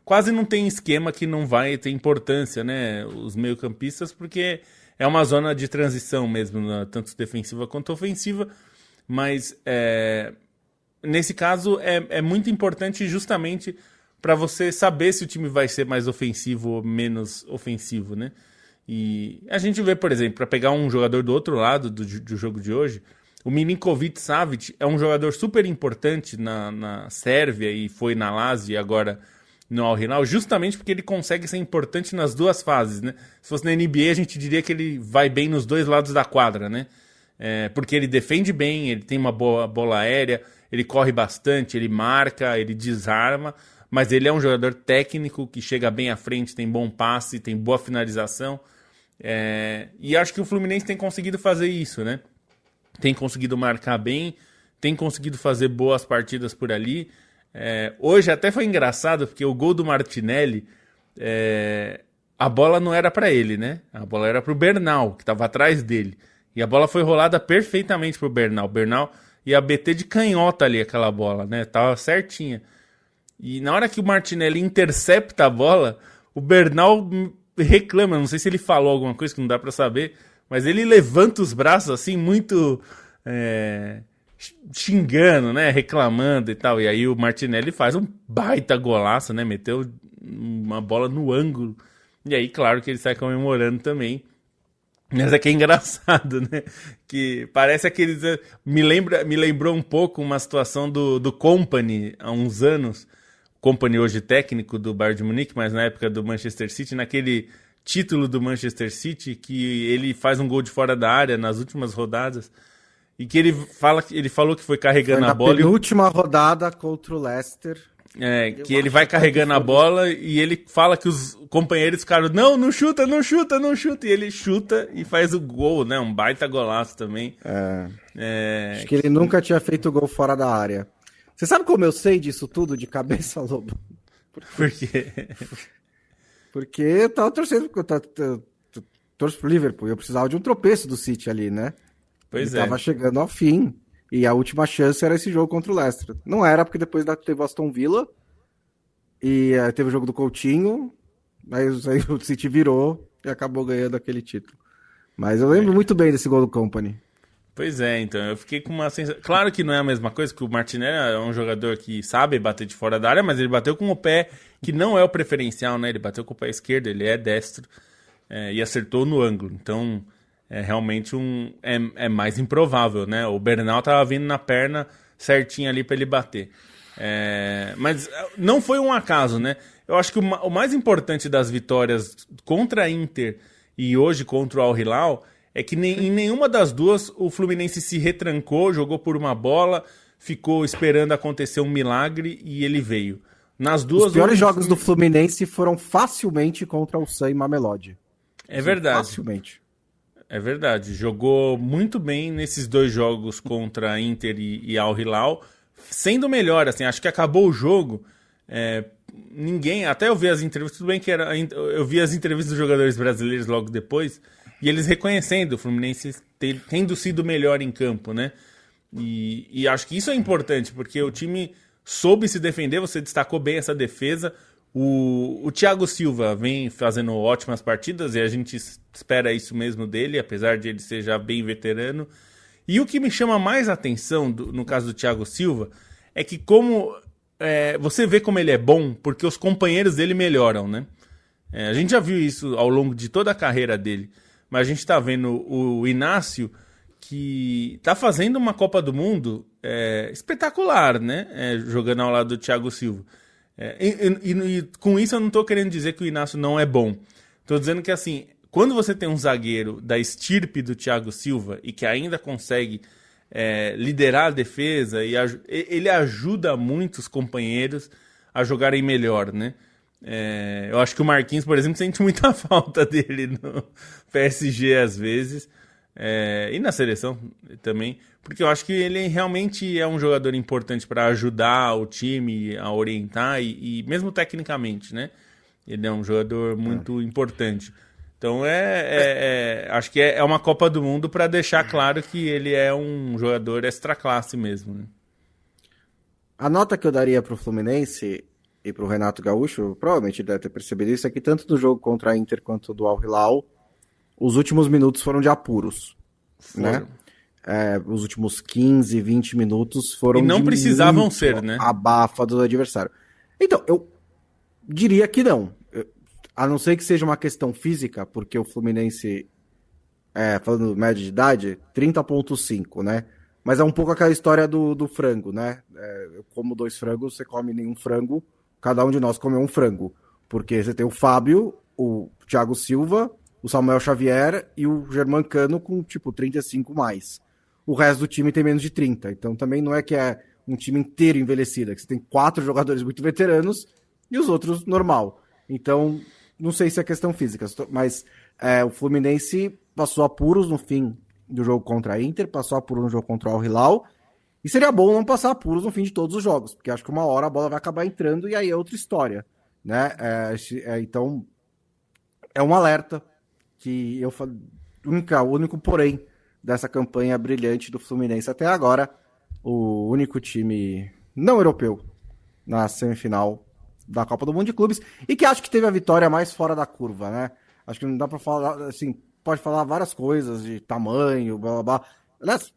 quase não tem esquema que não vai ter importância, né? Os meio-campistas, porque é uma zona de transição mesmo, tanto defensiva quanto ofensiva. Mas nesse caso é muito importante justamente para você saber se o time vai ser mais ofensivo ou menos ofensivo, né? E a gente vê, por exemplo, para pegar um jogador do outro lado do jogo de hoje, o Milinkovic Savic é um jogador super importante na Sérvia e foi na Lazio e agora no Al Hilal, justamente porque ele consegue ser importante nas duas fases, né? Se fosse na NBA, a gente diria que ele vai bem nos dois lados da quadra, né? Porque ele defende bem, ele tem uma boa bola aérea, ele corre bastante, ele marca, ele desarma, mas ele é um jogador técnico que chega bem à frente, tem bom passe, tem boa finalização. E acho que o Fluminense tem conseguido fazer isso, né? Tem conseguido marcar bem, tem conseguido fazer boas partidas por ali. Hoje até foi engraçado, porque o gol do Martinelli, a bola não era para ele, né? A bola era para o Bernal, que estava atrás dele. E a bola foi rolada perfeitamente para o Bernal. O Bernal ia bater de canhota ali aquela bola, né? Tava certinha. E na hora que o Martinelli intercepta a bola, o Bernal reclama, não sei se ele falou alguma coisa que não dá para saber, mas ele levanta os braços assim, muito xingando, né, reclamando e tal. E aí o Martinelli faz um baita golaço, né, meteu uma bola no ângulo. E aí, claro que ele sai comemorando também. Mas aqui é engraçado, né? Que parece aqueles... Me lembrou um pouco uma situação do Kompany há uns anos. Kompany hoje técnico do Bayern de Munique, mas na época do Manchester City, naquele título do Manchester City, que ele faz um gol de fora da área nas últimas rodadas, e que ele falou que foi carregando a bola... Na penúltima rodada contra o Leicester... que ele vai carregando a bola e ele fala que os companheiros ficaram, não chuta, e ele chuta e faz o gol, né? Um baita golaço também. Acho que ele nunca tinha feito gol fora da área. Você sabe como eu sei disso tudo de cabeça, Lobo? Por quê? Porque eu tava torcendo, torço pro Liverpool, eu precisava de um tropeço do City ali, né? Pois ele tava chegando ao fim. E a última chance era esse jogo contra o Leicester. Não era, porque depois teve o Aston Villa. E teve o jogo do Coutinho. Aí o City virou e acabou ganhando aquele título. Mas eu lembro muito bem desse gol do Kompany. Pois então eu fiquei com uma sensação... Claro que não é a mesma coisa, que o Martinelli é um jogador que sabe bater de fora da área, mas ele bateu com o pé que não é o preferencial, né? Ele bateu com o pé esquerdo, ele é destro. E acertou no ângulo. Então... realmente é mais improvável, né? O Bernal tava vindo na perna certinho ali para ele bater. Mas não foi um acaso, né? Eu acho que o mais importante das vitórias contra a Inter e hoje contra o Al Hilal é que em nenhuma das duas o Fluminense se retrancou, jogou por uma bola, ficou esperando acontecer um milagre e ele veio. Nas duas, os piores jogos do Fluminense foram facilmente contra o Sam e Mamelodi. É verdade. Facilmente. É verdade, jogou muito bem nesses dois jogos contra a Inter e Al Hilal, sendo melhor, assim, acho que acabou o jogo, ninguém, até eu vi as entrevistas, tudo bem que eu vi as entrevistas dos jogadores brasileiros logo depois, e eles reconhecendo o Fluminense tendo sido melhor em campo, né, e acho que isso é importante, porque o time soube se defender, você destacou bem essa defesa. O Thiago Silva vem fazendo ótimas partidas e a gente espera isso mesmo dele, apesar de ele ser já bem veterano. E o que me chama mais atenção no caso do Thiago Silva é que você vê como ele é bom porque os companheiros dele melhoram, né? A gente já viu isso ao longo de toda a carreira dele. mas a gente está vendo o Inácio, que está fazendo uma Copa do Mundo espetacular, né? Jogando ao lado do Thiago Silva. E com isso eu não estou querendo dizer que o Inácio não é bom. Estou dizendo que, assim, quando você tem um zagueiro da estirpe do Thiago Silva e que ainda consegue liderar a defesa, ele ajuda muito os companheiros a jogarem melhor, né? Eu acho que o Marquinhos, por exemplo, sente muita falta dele no PSG às vezes. E na seleção também, porque eu acho que ele realmente é um jogador importante para ajudar o time a orientar e mesmo tecnicamente, né? Ele é um jogador muito importante. Então acho que é uma Copa do Mundo para deixar claro que ele é um jogador extra classe mesmo, né? A nota que eu daria pro Fluminense e pro Renato Gaúcho, provavelmente deve ter percebido isso, é que tanto do jogo contra a Inter quanto do Al Hilal, os últimos minutos foram de apuros, né? Os últimos 15, 20 minutos foram e não de precisavam ser, né? Abafa do adversário. Então, eu diria que não. A não ser que seja uma questão física, porque o Fluminense, falando média de idade, 30,5, né? Mas é um pouco aquela história do frango, né? Eu como 2 frangos, você come nenhum frango, cada um de nós come um frango. Porque você tem o Fábio, o Thiago Silva, o Samuel Xavier e o Germancano com, 35 mais. O resto do time tem menos de 30. Então também não é que é um time inteiro envelhecido, é que você tem 4 jogadores muito veteranos e os outros normal. Então, não sei se é questão física, mas o Fluminense passou apuros no fim do jogo contra a Inter, passou apuros no jogo contra o Al Hilal, e seria bom não passar apuros no fim de todos os jogos, porque acho que uma hora a bola vai acabar entrando e aí é outra história, né? Então, é um alerta que eu falo, o único porém dessa campanha brilhante do Fluminense até agora, o único time não europeu na semifinal da Copa do Mundo de Clubes, e que acho que teve a vitória mais fora da curva, né? Acho que não dá pra falar, assim, pode falar várias coisas de tamanho, blá blá blá. Aliás,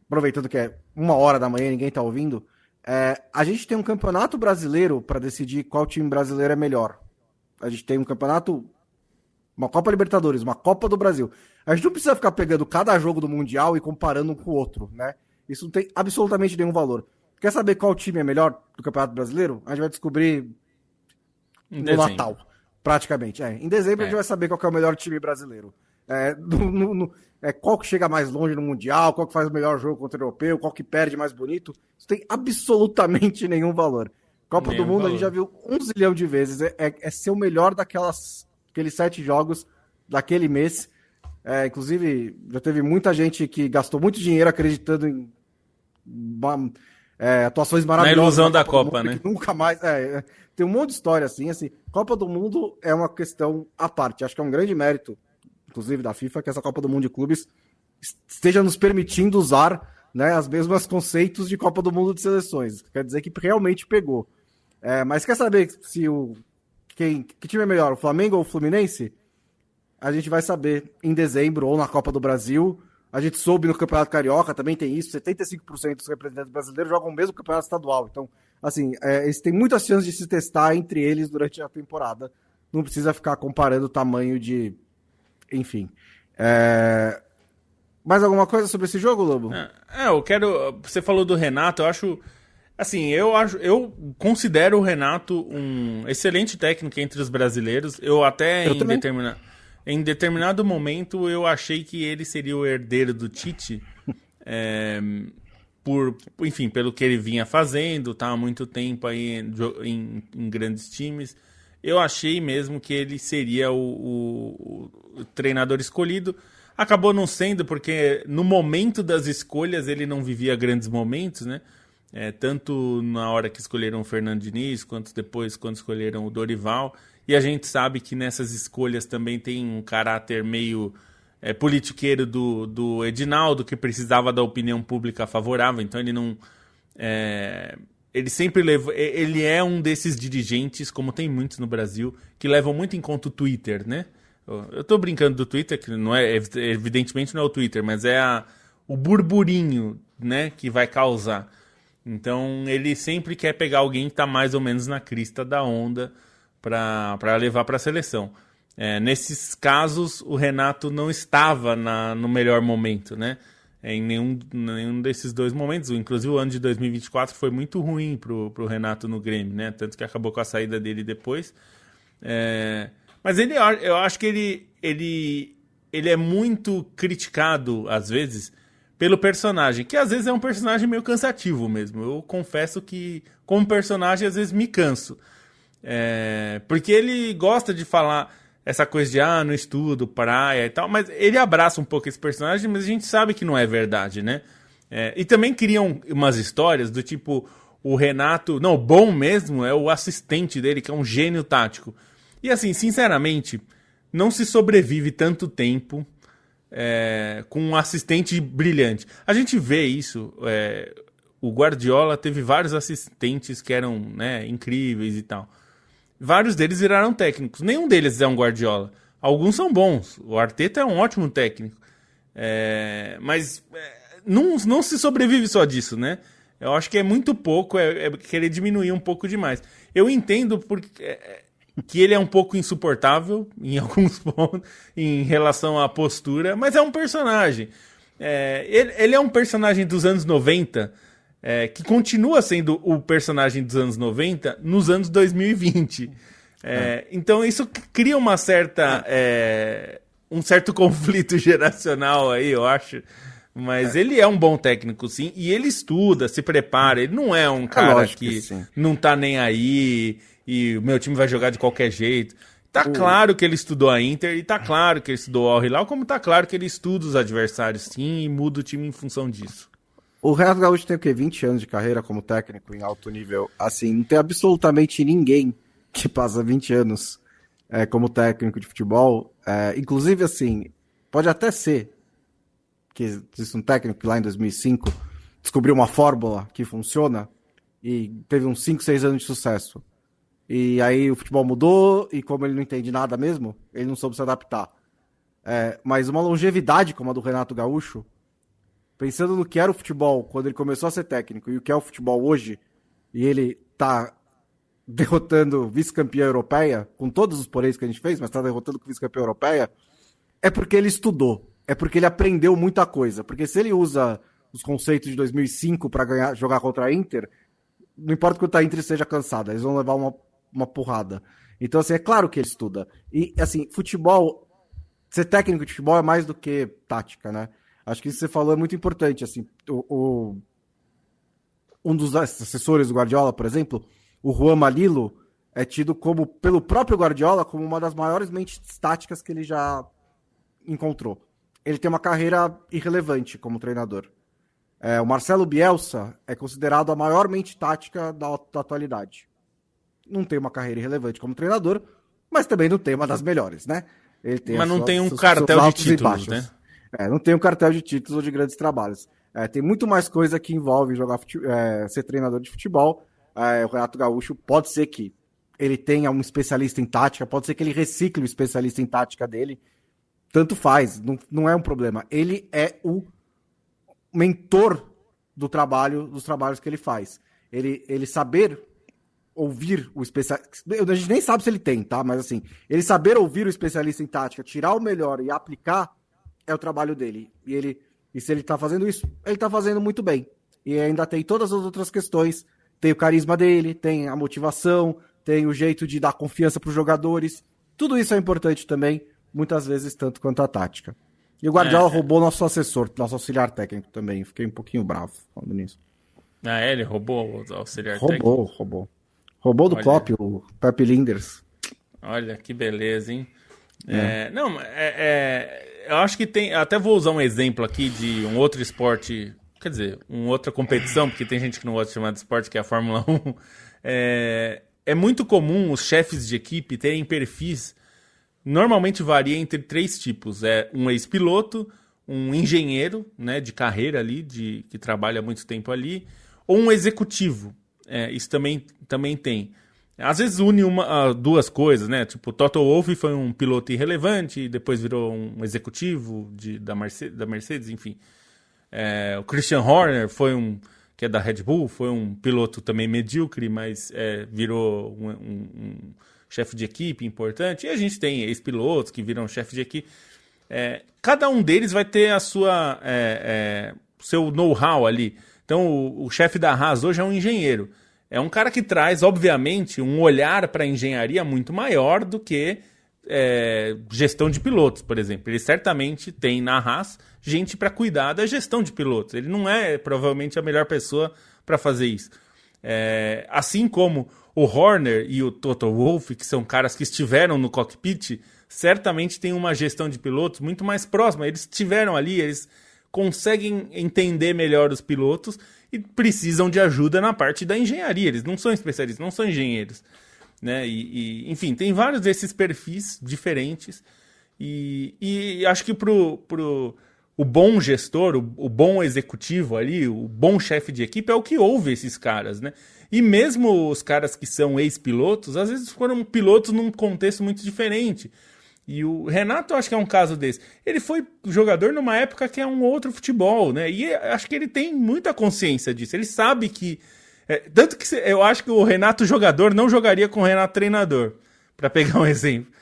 aproveitando que é 1h da manhã e ninguém tá ouvindo, a gente tem um campeonato brasileiro para decidir qual time brasileiro é melhor. A gente tem um campeonato, uma Copa Libertadores, uma Copa do Brasil. A gente não precisa ficar pegando cada jogo do Mundial e comparando um com o outro, né? Isso não tem absolutamente nenhum valor. Quer saber qual time é melhor do Campeonato Brasileiro? A gente vai descobrir no Natal, praticamente. Em dezembro a gente vai saber qual que é o melhor time brasileiro. Qual que chega mais longe no Mundial, qual que faz o melhor jogo contra o europeu, qual que perde mais bonito. Isso tem absolutamente nenhum valor. Copa do Mundo a gente já viu 1 zilhão de vezes. É ser o melhor aqueles 7 jogos daquele mês. Inclusive, já teve muita gente que gastou muito dinheiro acreditando em atuações maravilhosas. Na ilusão da Copa, né? Nunca mais. Tem um monte de história assim. Copa do Mundo é uma questão à parte. Acho que é um grande mérito, inclusive da FIFA, que essa Copa do Mundo de Clubes esteja nos permitindo usar, né, os mesmos conceitos de Copa do Mundo de seleções. Quer dizer que realmente pegou. Mas quer saber se que time é melhor, o Flamengo ou o Fluminense? A gente vai saber em dezembro ou na Copa do Brasil. A gente soube no Campeonato Carioca, também tem isso, 75% dos representantes brasileiros jogam o mesmo Campeonato Estadual. Então, assim, eles têm muitas chances de se testar entre eles durante a temporada. Não precisa ficar comparando o tamanho de... Enfim. Mais alguma coisa sobre esse jogo, Lobo? Eu quero... Você falou do Renato, eu acho... Assim, eu considero o Renato um excelente técnico entre os brasileiros. Em determinado momento eu achei que ele seria o herdeiro do Tite, enfim, pelo que ele vinha fazendo, tá há muito tempo aí em grandes times. Eu achei mesmo que ele seria o treinador escolhido. Acabou não sendo, porque no momento das escolhas ele não vivia grandes momentos, né? Tanto na hora que escolheram o Fernando Diniz, quanto depois quando escolheram o Dorival. E a gente sabe que nessas escolhas também tem um caráter meio politiqueiro do Edinaldo, que precisava da opinião pública favorável. Então ele não... ele sempre levou... Ele é um desses dirigentes, como tem muitos no Brasil, que levam muito em conta o Twitter, né? Eu tô brincando do Twitter, que não evidentemente não é o Twitter, mas o burburinho, né, que vai causar. Então ele sempre quer pegar alguém que tá mais ou menos na crista da onda para levar para a seleção. Nesses casos, o Renato não estava no melhor momento, né? Em nenhum desses dois momentos. Inclusive, o ano de 2024 foi muito ruim pro Renato no Grêmio, né? Tanto que acabou com a saída dele depois. Mas eu acho que ele é muito criticado, às vezes, pelo personagem, que às vezes é um personagem meio cansativo mesmo. Eu confesso que, como personagem, às vezes me canso. Porque ele gosta de falar essa coisa de, não estudo, praia e tal, mas ele abraça um pouco esse personagem, mas a gente sabe que não é verdade, né? E também criam umas histórias do tipo, o Renato... Não, o bom mesmo é o assistente dele, que é um gênio tático. E assim, sinceramente, não se sobrevive tanto tempo com um assistente brilhante. A gente vê isso, o Guardiola teve vários assistentes que eram, né, incríveis e tal. Vários deles viraram técnicos. Nenhum deles é um Guardiola. Alguns são bons. O Arteta é um ótimo técnico. Mas não se sobrevive só disso, né? Eu acho que é muito pouco, querer diminuir um pouco demais. Eu entendo que ele é um pouco insuportável em alguns pontos, em relação à postura, mas é um personagem. Ele é um personagem dos anos 90, que continua sendo o personagem dos anos 90 nos anos 2020. Então isso cria uma certa, um certo conflito geracional aí, eu acho. Mas ele é um bom técnico, sim, e ele estuda, se prepara. Ele não é um cara que não tá nem aí e o meu time vai jogar de qualquer jeito. Tá claro que ele estudou a Inter e tá claro que ele estudou o Al Hilal, como tá claro que ele estuda os adversários, sim, e muda o time em função disso. O Renato Gaúcho tem o quê? 20 anos de carreira como técnico em alto nível. Assim, não tem absolutamente ninguém que passa 20 anos como técnico de futebol. Inclusive, assim, pode até ser que existe um técnico que lá em 2005 descobriu uma fórmula que funciona e teve uns 5, 6 anos de sucesso. E aí o futebol mudou e como ele não entende nada mesmo, ele não soube se adaptar. Mas uma longevidade como a do Renato Gaúcho, pensando no que era o futebol quando ele começou a ser técnico e o que é o futebol hoje, e ele tá derrotando vice-campeã europeia, com todos os poréns que a gente fez, mas tá derrotando com vice-campeã europeia, é porque ele estudou, é porque ele aprendeu muita coisa. Porque se ele usa os conceitos de 2005 para jogar contra a Inter, não importa quanto a Inter esteja cansada, eles vão levar uma porrada. Então, assim, é claro que ele estuda. E, assim, futebol, ser técnico de futebol é mais do que tática, né? Acho que isso que você falou é muito importante, assim, um dos assessores do Guardiola, por exemplo, o Juan Malilo, é tido como, pelo próprio Guardiola, como uma das maiores mentes táticas que ele já encontrou. Ele tem uma carreira irrelevante como treinador. O Marcelo Bielsa é considerado a maior mente tática da atualidade. Não tem uma carreira irrelevante como treinador, mas também não tem uma das melhores, né? Ele tem mas não tem um cartel de títulos, né? Não tem um cartel de títulos ou de grandes trabalhos. Tem muito mais coisa que envolve ser treinador de futebol. O Renato Gaúcho pode ser que ele tenha um especialista em tática, pode ser que ele recicle o especialista em tática dele. Tanto faz, não é um problema. Ele é o mentor dos trabalhos que ele faz. Ele saber ouvir o especialista... A gente nem sabe se ele tem, tá? Mas assim, ele saber ouvir o especialista em tática, tirar o melhor e aplicar, é o trabalho dele. E se ele tá fazendo isso, ele tá fazendo muito bem. E ainda tem todas as outras questões. Tem o carisma dele, tem a motivação, tem o jeito de dar confiança pros jogadores. Tudo isso é importante também, muitas vezes tanto quanto a tática. E o Guardiola roubou nosso assessor, nosso auxiliar técnico também. Fiquei um pouquinho bravo falando nisso. Ele roubou o auxiliar técnico? Roubou do Klopp, o Pepe Linders. Olha, que beleza, hein? Eu acho que tem... Até vou usar um exemplo aqui de um outro esporte... Quer dizer, uma outra competição, porque tem gente que não gosta de chamar de esporte, que é a Fórmula 1. É muito comum os chefes de equipe terem perfis... Normalmente varia entre 3 tipos. Um ex-piloto, um engenheiro, né, de carreira ali, que trabalha há muito tempo ali, ou um executivo. Isso também tem. Às vezes une duas coisas, né? Tipo, o Toto Wolff foi um piloto irrelevante e depois virou um executivo da Mercedes, enfim. O Christian Horner que é da Red Bull, foi um piloto também medíocre, mas virou chefe de equipe importante, e a gente tem ex-pilotos que viram chefe de equipe. Cada um deles vai ter a sua seu know-how ali. Então, o chefe da Haas hoje é um engenheiro. É um cara que traz, obviamente, um olhar para a engenharia muito maior do que gestão de pilotos, por exemplo. Ele certamente tem na Haas gente para cuidar da gestão de pilotos. Ele não é, provavelmente, a melhor pessoa para fazer isso. Assim como o Horner e o Toto Wolff, que são caras que estiveram no cockpit, certamente tem uma gestão de pilotos muito mais próxima. Eles estiveram ali, eles conseguem entender melhor os pilotos e precisam de ajuda na parte da engenharia. Eles não são especialistas, não são engenheiros, né? Enfim, tem vários desses perfis diferentes e acho que o bom gestor, o bom executivo ali, o bom chefe de equipe é o que ouve esses caras, né? E mesmo os caras que são ex-pilotos, às vezes foram pilotos num contexto muito diferente. E o Renato, eu acho que é um caso desse. Ele foi jogador numa época que é um outro futebol, né? E acho que ele tem muita consciência disso. Ele sabe que... tanto que eu acho que o Renato jogador não jogaria com o Renato treinador, para pegar um exemplo.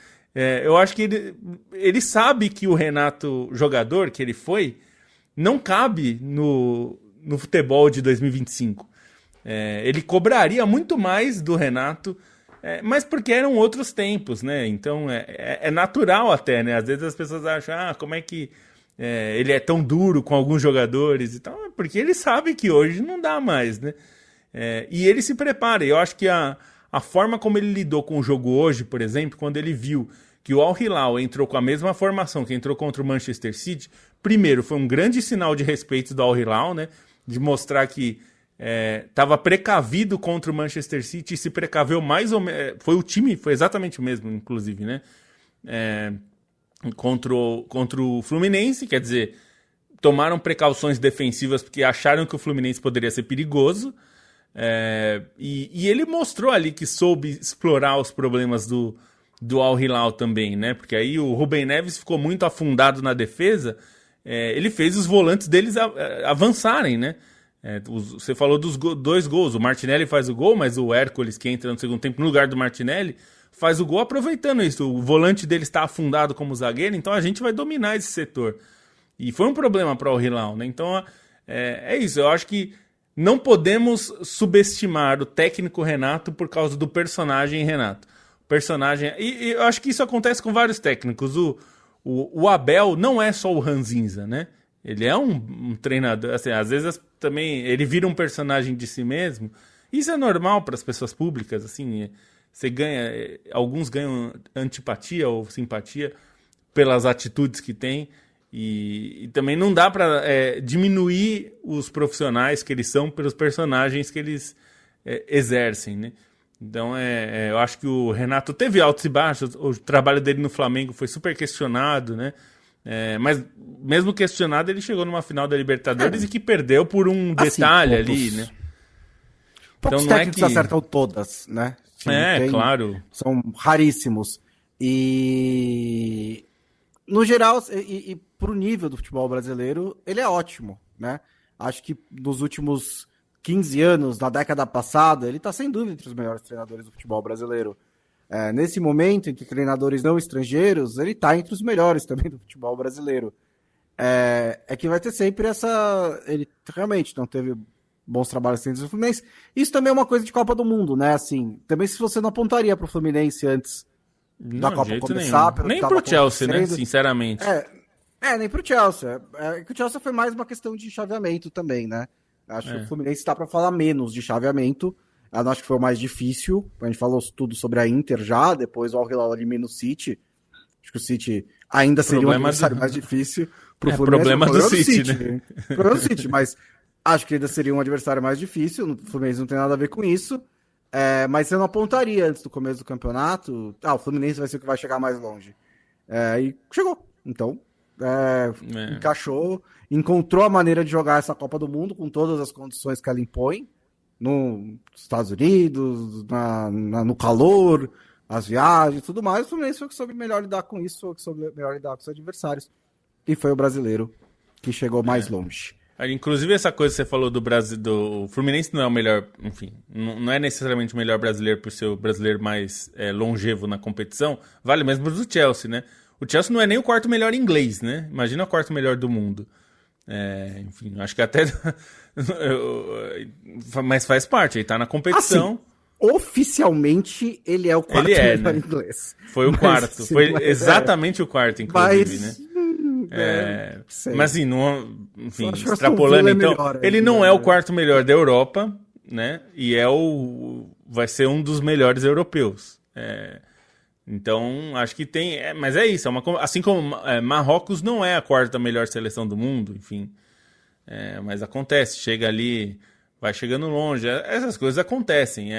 Eu acho que ele sabe que o Renato jogador, que ele foi, não cabe no futebol de 2025. Ele cobraria muito mais do Renato, mas porque eram outros tempos, né? Então é natural até, né? Às vezes as pessoas acham, como é que ele é tão duro com alguns jogadores e tal, porque ele sabe que hoje não dá mais, né? E ele se prepara. Eu acho que a forma como ele lidou com o jogo hoje, por exemplo, quando ele viu que o Al Hilal entrou com a mesma formação que entrou contra o Manchester City, primeiro, foi um grande sinal de respeito do Al Hilal, né? De mostrar que estava precavido contra o Manchester City e se precaveu mais ou menos. Foi exatamente o mesmo, inclusive, né? Contra o Fluminense, quer dizer, tomaram precauções defensivas porque acharam que o Fluminense poderia ser perigoso. E ele mostrou ali que soube explorar os problemas do Al Hilal também, né? Porque aí o Rubem Neves ficou muito afundado na defesa, ele fez os volantes deles avançarem, né? Você falou dos dois gols, o Martinelli faz o gol, mas o Hércules, que entra no segundo tempo no lugar do Martinelli, faz o gol aproveitando isso. O volante dele está afundado como zagueiro, então a gente vai dominar esse setor. E foi um problema para o Al Hilal, né? Então é isso, eu acho que não podemos subestimar o técnico Renato por causa do personagem Renato. E eu acho que isso acontece com vários técnicos. O Abel não é só o ranzinza, né? Ele é um treinador, assim, às vezes também ele vira um personagem de si mesmo. Isso é normal para as pessoas públicas, assim, alguns ganham antipatia ou simpatia pelas atitudes que tem. E também não dá para diminuir os profissionais que eles são pelos personagens que eles exercem, né? Então, eu acho que o Renato teve altos e baixos, o trabalho dele no Flamengo foi super questionado, né? Mas mesmo questionado, ele chegou numa final da Libertadores e que perdeu por um detalhe ali, né? Poucos técnicos acertam todas, né? Claro. São raríssimos. E no geral, e pro nível do futebol brasileiro, ele é ótimo, né? Acho que nos últimos 15 anos, na década passada, ele está sem dúvida entre os melhores treinadores do futebol brasileiro. Nesse momento, entre treinadores não estrangeiros, ele está entre os melhores também do futebol brasileiro. Que vai ter sempre essa... Ele realmente não teve bons trabalhos dentro do Fluminense. Isso também é uma coisa de Copa do Mundo, né? Assim, também se você não apontaria para o Fluminense antes da Copa começar... Nem para o Chelsea, né? Sinceramente. Nem para o Chelsea. Que o Chelsea foi mais uma questão de chaveamento também, né? Acho que o Fluminense está para falar menos de chaveamento. Eu acho que foi o mais difícil. A gente falou tudo sobre a Inter já, depois o Al Hilal elimina o City. Acho que o City ainda seria um adversário mais difícil para o Fluminense. Problema do City, né? Problema do City, mas acho que ainda seria um adversário mais difícil. O Fluminense não tem nada a ver com isso. Mas eu não apontaria antes do começo do campeonato. O Fluminense vai ser o que vai chegar mais longe. E chegou. Então, encaixou, encontrou a maneira de jogar essa Copa do Mundo com todas as condições que ela impõe. Nos Estados Unidos, no calor, as viagens e tudo mais. O Fluminense foi que soube melhor lidar com isso, foi que soube melhor lidar com os adversários. E foi o brasileiro que chegou mais longe. Inclusive essa coisa que você falou do Brasil, do Fluminense não é o melhor, enfim, não é necessariamente o melhor brasileiro por ser o brasileiro mais longevo na competição, vale mesmo do Chelsea, né? O Chelsea não é nem o quarto melhor inglês, né? Imagina o quarto melhor do mundo. Enfim, acho que até... Mas faz parte, ele tá na competição. Assim, oficialmente, ele é o quarto melhor inglês. Foi o quarto, foi exatamente o quarto, inclusive, né? Mas assim, enfim, extrapolando então, ele não é o quarto melhor da Europa, né? E vai ser um dos melhores europeus. Então, acho que tem... mas é isso, assim como Marrocos não é a quarta melhor seleção do mundo, enfim. Mas acontece, chega ali, vai chegando longe, essas coisas acontecem.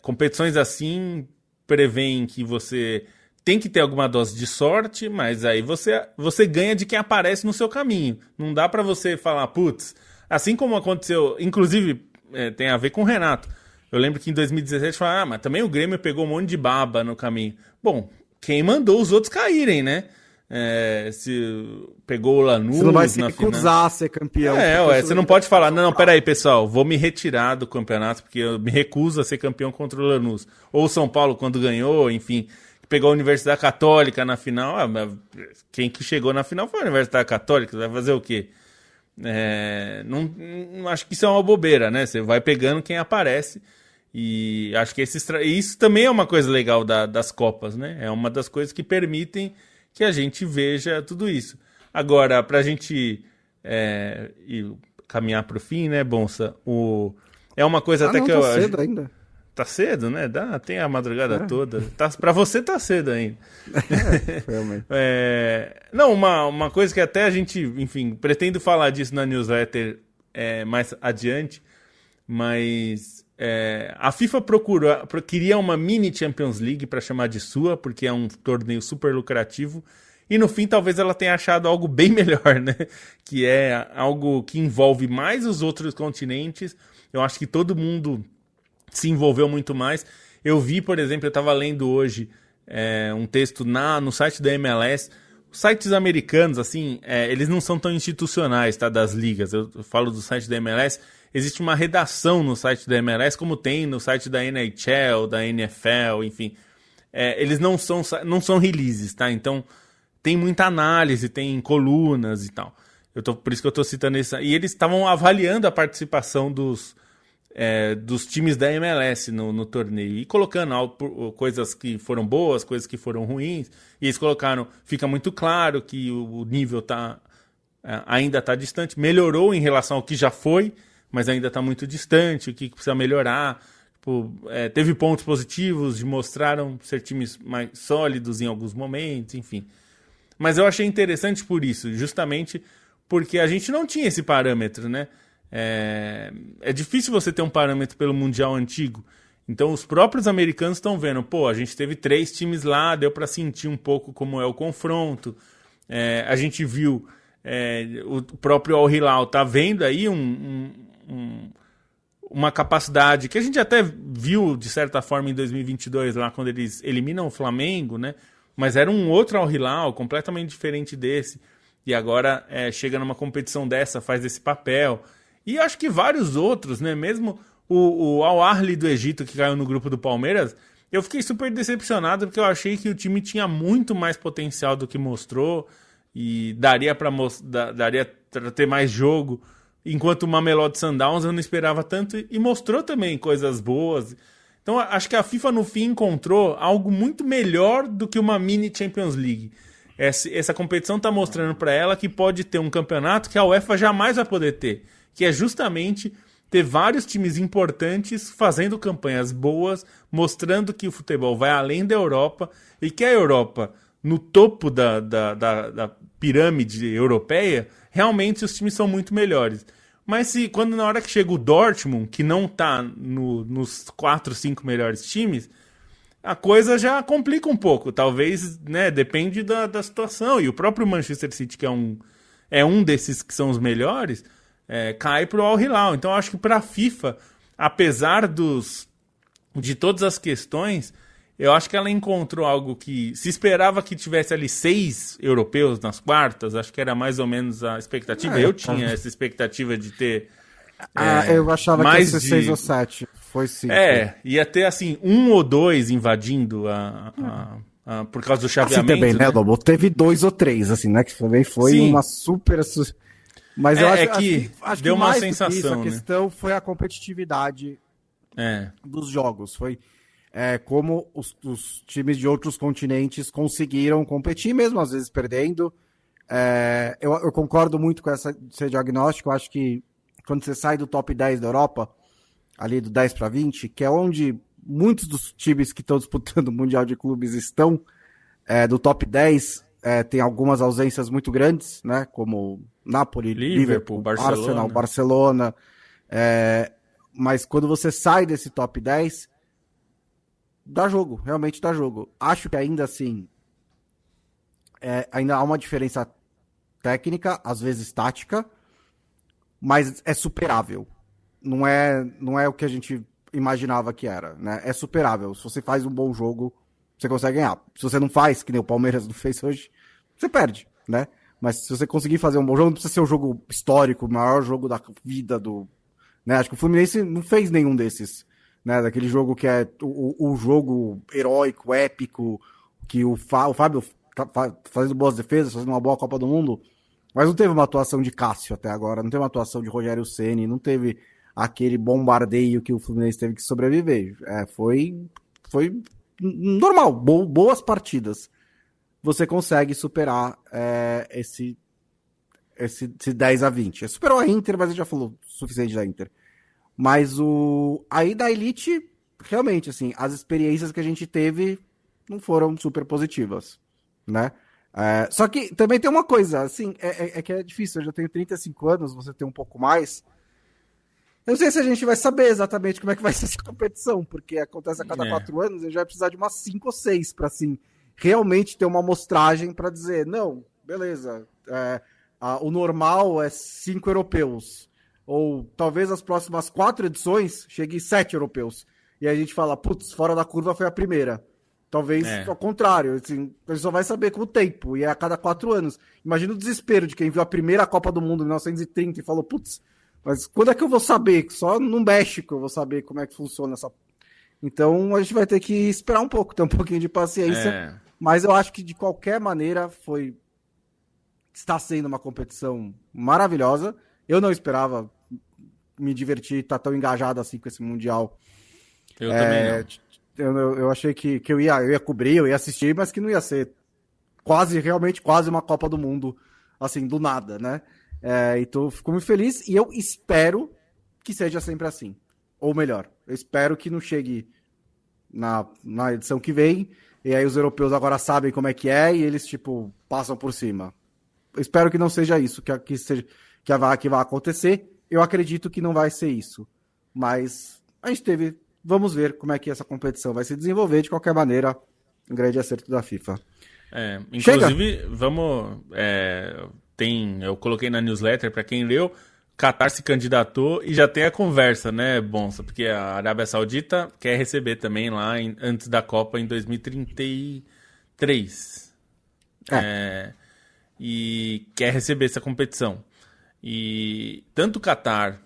Competições assim prevêem que você tem que ter alguma dose de sorte, mas aí você ganha de quem aparece no seu caminho. Não dá pra você falar, putz, assim como aconteceu, inclusive tem a ver com o Renato. Eu lembro que em 2017 falaram, mas também o Grêmio pegou um monte de baba no caminho. Bom, quem mandou os outros caírem, né? Se pegou o Lanús... Você não vai se recusar a ser campeão. Você não pode falar, não, peraí, pessoal, vou me retirar do campeonato porque eu me recuso a ser campeão contra o Lanús. Ou o São Paulo, quando ganhou, enfim, pegou a Universidade Católica na final. Quem que chegou na final foi a Universidade Católica, vai fazer o quê? Não acho que isso é uma bobeira, né? Você vai pegando quem aparece. E acho que isso também é uma coisa legal das Copas, né? É uma das coisas que permitem que a gente veja tudo isso. Agora, pra gente caminhar pro fim, né, Bonsa? É uma coisa até que eu... Tá cedo ainda. Tá cedo, né? Tem a madrugada toda. Pra você tá cedo ainda. Realmente. Não, uma coisa que até a gente, enfim, pretendo falar disso na newsletter mais adiante, mas a FIFA queria uma mini Champions League para chamar de sua, porque é um torneio super lucrativo, e no fim talvez ela tenha achado algo bem melhor, né? Que é algo que envolve mais os outros continentes. Eu acho que todo mundo se envolveu muito mais. Eu vi, por exemplo, eu estava lendo hoje um texto no site da MLS. Os sites americanos, assim, eles não são tão institucionais, tá, das ligas. Eu falo do site da MLS. Existe uma redação no site da MLS, como tem no site da NHL, da NFL, enfim. Eles não são releases, tá? Então, tem muita análise, tem colunas e tal. Por isso que eu estou citando isso. E eles estavam avaliando a participação dos times da MLS no torneio e colocando coisas que foram boas, coisas que foram ruins, e eles colocaram, fica muito claro que o nível ainda está distante, melhorou em relação ao que já foi, mas ainda está muito distante, o que precisa melhorar. Teve pontos positivos, mostraram ser times mais sólidos em alguns momentos, enfim. Mas eu achei interessante por isso, justamente porque a gente não tinha esse parâmetro, né? É difícil você ter um parâmetro pelo Mundial antigo. Então os próprios americanos estão vendo, a gente teve 3 times lá, deu para sentir um pouco como é o confronto. A gente viu o próprio Al Hilal tá vendo aí uma capacidade que a gente até viu de certa forma em 2022 lá quando eles eliminam o Flamengo, né? Mas era um outro Al Hilal completamente diferente desse, e agora chega numa competição dessa, faz esse papel. E acho que vários outros, né? Mesmo o Al Ahly do Egito, que caiu no grupo do Palmeiras, eu fiquei super decepcionado, porque eu achei que o time tinha muito mais potencial do que mostrou, e daria para ter mais jogo, enquanto o Mamelodi Sundowns eu não esperava tanto, e mostrou também coisas boas. Então acho que a FIFA no fim encontrou algo muito melhor do que uma mini Champions League. Essa competição está mostrando para ela que pode ter um campeonato que a UEFA jamais vai poder ter, que é justamente ter vários times importantes fazendo campanhas boas, mostrando que o futebol vai além da Europa, e que a Europa, no topo da pirâmide europeia, realmente os times são muito melhores. Mas quando na hora que chega o Dortmund, que não está nos 4, 5 melhores times, a coisa já complica um pouco. Talvez, né, depende da situação. E o próprio Manchester City, que é um desses que são os melhores, cai para o Al Hilal. Então, eu acho que para a FIFA, apesar de todas as questões, eu acho que ela encontrou algo que se esperava que tivesse ali 6 europeus nas quartas, acho que era mais ou menos a expectativa. Eu tinha essa expectativa de ter eu achava que ia mais ser 6 ou 7. Foi 5. ia ter assim 1 ou 2 invadindo por causa do chaveamento. Assim também, né, Lobo? Teve 2 ou 3, assim, né? Que também foi Sim. uma super... Mas eu acho que acho deu que uma mais sensação, do que isso, a né? questão foi a competitividade dos jogos. Foi como os times de outros continentes conseguiram competir, mesmo às vezes perdendo. Eu concordo muito com esse diagnóstico. Eu acho que quando você sai do top 10 da Europa, ali do 10 para 20, que é onde muitos dos times que estão disputando o Mundial de Clubes estão, do top 10, tem algumas ausências muito grandes, né? Como Napoli, Liverpool, Arsenal, Barcelona. Mas quando você sai desse top 10, dá jogo, realmente dá jogo. Acho que ainda assim, ainda há uma diferença técnica, às vezes tática, mas é superável. Não é o que a gente imaginava que era, né? É superável. Se você faz um bom jogo, você consegue ganhar. Se você não faz, que nem o Palmeiras não fez hoje, você perde, né? Mas se você conseguir fazer um bom jogo, não precisa ser um jogo histórico, o maior jogo da vida né? Acho que o Fluminense não fez nenhum desses, né? Daquele jogo que é o jogo heróico, épico, que o Fábio tá fazendo boas defesas, fazendo uma boa Copa do Mundo, mas não teve uma atuação de Cássio até agora, não teve uma atuação de Rogério Ceni, não teve aquele bombardeio que o Fluminense teve que sobreviver. Foi normal, boas partidas. Você consegue superar esse 10 a 20. Superou a Inter, mas a gente já falou o suficiente da Inter. Mas aí da Elite, realmente, assim, as experiências que a gente teve não foram super positivas, né? Só que também tem uma coisa, assim, que é difícil. Eu já tenho 35 anos, você tem um pouco mais. Eu não sei se a gente vai saber exatamente como é que vai ser essa competição, porque acontece a cada 4 anos, a gente vai precisar de umas 5 ou 6 para, assim, realmente ter uma amostragem para dizer, não, beleza, o normal é 5 europeus, ou talvez as próximas 4 edições cheguem 7 europeus, e aí a gente fala, putz, fora da curva foi a primeira. Talvez ao contrário, assim, a gente só vai saber com o tempo, e é a cada 4 anos. Imagina o desespero de quem viu a primeira Copa do Mundo em 1930 e falou, putz, mas quando é que eu vou saber? Só no México eu vou saber como é que funciona essa... Então a gente vai ter que esperar um pouco, ter um pouquinho de paciência, mas eu acho que de qualquer maneira está sendo uma competição maravilhosa. Eu não esperava me divertir, estar tão engajado assim com esse Mundial. Eu também não. Eu achei que eu ia cobrir, eu ia assistir, mas que não ia ser realmente quase uma Copa do Mundo, assim, do nada, né? Então, fico muito feliz e eu espero que seja sempre assim. Ou melhor, eu espero que não chegue na edição que vem e aí os europeus agora sabem como é que é e eles, tipo, passam por cima. Eu espero que não seja isso que vai acontecer. Eu acredito que não vai ser isso. Mas a gente vamos ver como é que essa competição vai se desenvolver. De qualquer maneira, um grande acerto da FIFA. Inclusive, eu coloquei na newsletter, para quem leu, Qatar se candidatou e já tem a conversa, né, Bonsa? Porque a Arábia Saudita quer receber também lá antes da Copa em 2033. E quer receber essa competição. E tanto o Qatar,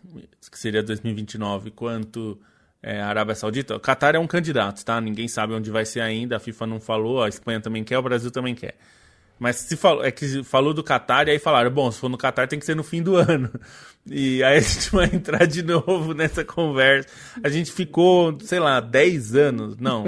que seria 2029, quanto a Arábia Saudita, o Qatar é um candidato, tá? Ninguém sabe onde vai ser ainda, a FIFA não falou, a Espanha também quer, o Brasil também quer. Mas que falou do Qatar e aí falaram, bom, se for no Qatar tem que ser no fim do ano. E aí a gente vai entrar de novo nessa conversa. A gente ficou, sei lá, 10 anos. Não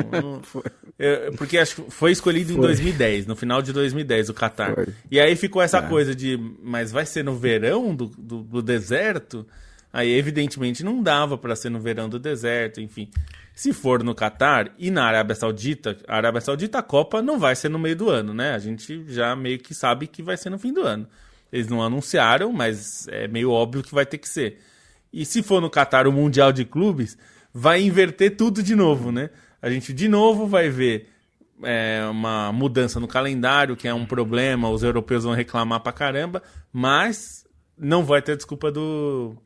porque acho que foi escolhido em 2010, no final de 2010, o Qatar. E aí ficou essa coisa de, mas vai ser no verão do deserto? Aí evidentemente não dava para ser no verão do deserto, enfim. Se for no Qatar e na Arábia Saudita, a Copa não vai ser no meio do ano, né? A gente já meio que sabe que vai ser no fim do ano. Eles não anunciaram, mas é meio óbvio que vai ter que ser. E se for no Qatar o Mundial de Clubes, vai inverter tudo de novo, né? A gente de novo vai ver uma mudança no calendário, que é um problema, os europeus vão reclamar pra caramba, mas não vai ter desculpa do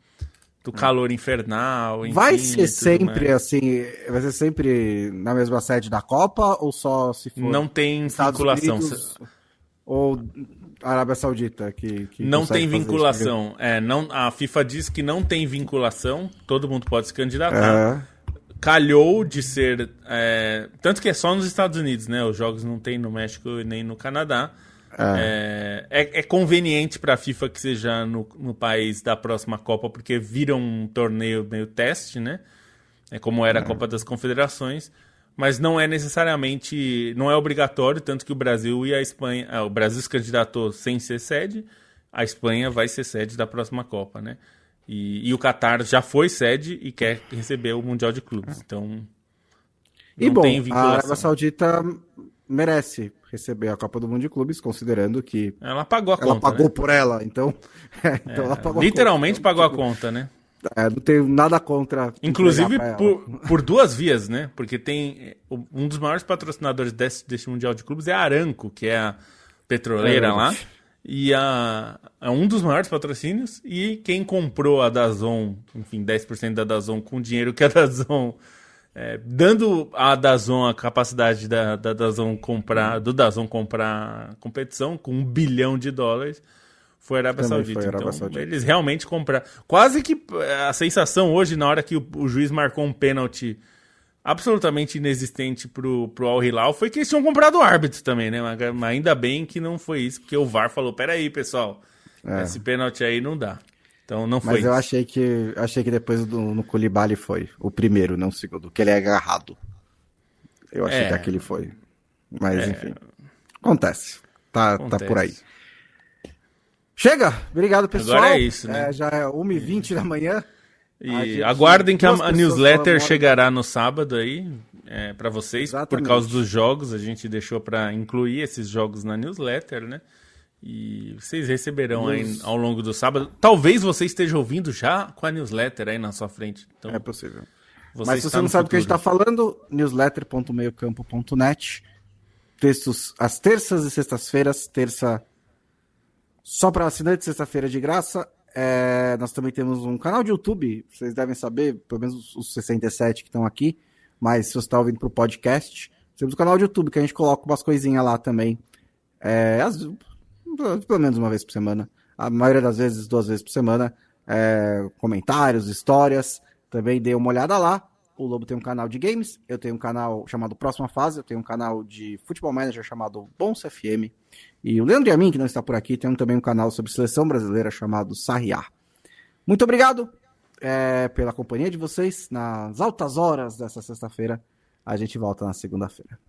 do calor infernal. Enfim, vai ser sempre mais. assim, vai ser sempre na mesma sede da Copa ou só se for Não tem Estados vinculação. Unidos ou Arábia Saudita que Não tem consegue fazer vinculação. A FIFA diz que não tem vinculação, todo mundo pode se candidatar. Calhou de ser... tanto que é só nos Estados Unidos, né? Os jogos não tem no México nem no Canadá. É conveniente para a FIFA que seja no país da próxima Copa, porque vira um torneio meio teste, né? É como era a Copa das Confederações. Mas não é necessariamente... Não é obrigatório, tanto que o Brasil e a Espanha... o Brasil se candidatou sem ser sede, a Espanha vai ser sede da próxima Copa, né? E o Qatar já foi sede e quer receber o Mundial de Clubes. Então, e bom, tem vinculação. A Arábia Saudita merece receber a Copa do Mundo de Clubes, considerando que... Ela pagou a conta, ela pagou, né? por ela, então... ela pagou literalmente a conta. Pagou a conta, né? Não tenho nada contra... Inclusive por duas vias, né? Porque tem... Um dos maiores patrocinadores desse Mundial de Clubes é a Aramco, que é a petroleira lá. E é um dos maiores patrocínios, e quem comprou a DAZN, enfim, 10% da DAZN com o dinheiro que a DAZN, dando a DAZN a capacidade da DAZN comprar, do DAZN comprar competição com $1 bilhão, foi a Arábia Saudita. Então, eles realmente compraram. Quase que a sensação hoje, na hora que o juiz marcou um pênalti absolutamente inexistente pro Al Hilal, foi que eles tinham comprado o árbitro também, né? Mas ainda bem que não foi isso, porque o VAR falou, peraí, pessoal, esse pênalti aí não dá. Então não foi. Mas eu achei que depois no Koulibaly foi o primeiro, não o segundo, que ele é agarrado. Eu achei que aquele foi. Mas enfim, acontece. Tá por aí. Chega! Obrigado, pessoal. Agora é isso, né? Já é 1h20 da manhã. E aguardem que a newsletter chegará no sábado aí, para vocês. Exatamente. Por causa dos jogos, a gente deixou para incluir esses jogos na newsletter, né? E vocês receberão aí ao longo do sábado. Talvez você esteja ouvindo já com a newsletter aí na sua frente. Então, é possível. Mas se você não sabe do que a gente está falando, newsletter.meiocampo.net. Textos às terças e sextas-feiras, terça só para assinantes, sexta-feira de graça. Nós também temos um canal de YouTube, vocês devem saber, pelo menos os 67 que estão aqui, mas se você está ouvindo para o podcast, temos um canal de YouTube que a gente coloca umas coisinhas lá também, pelo menos uma vez por semana, a maioria das vezes 2 vezes por semana, comentários, histórias, também dê uma olhada lá. O Lobo tem um canal de games, eu tenho um canal chamado Próxima Fase, eu tenho um canal de Futebol Manager chamado Bons FM, e o Leandro e a mim, que não está por aqui, tem também um canal sobre seleção brasileira chamado Sarriá. Muito obrigado pela companhia de vocês nas altas horas dessa sexta-feira. A gente volta na segunda-feira.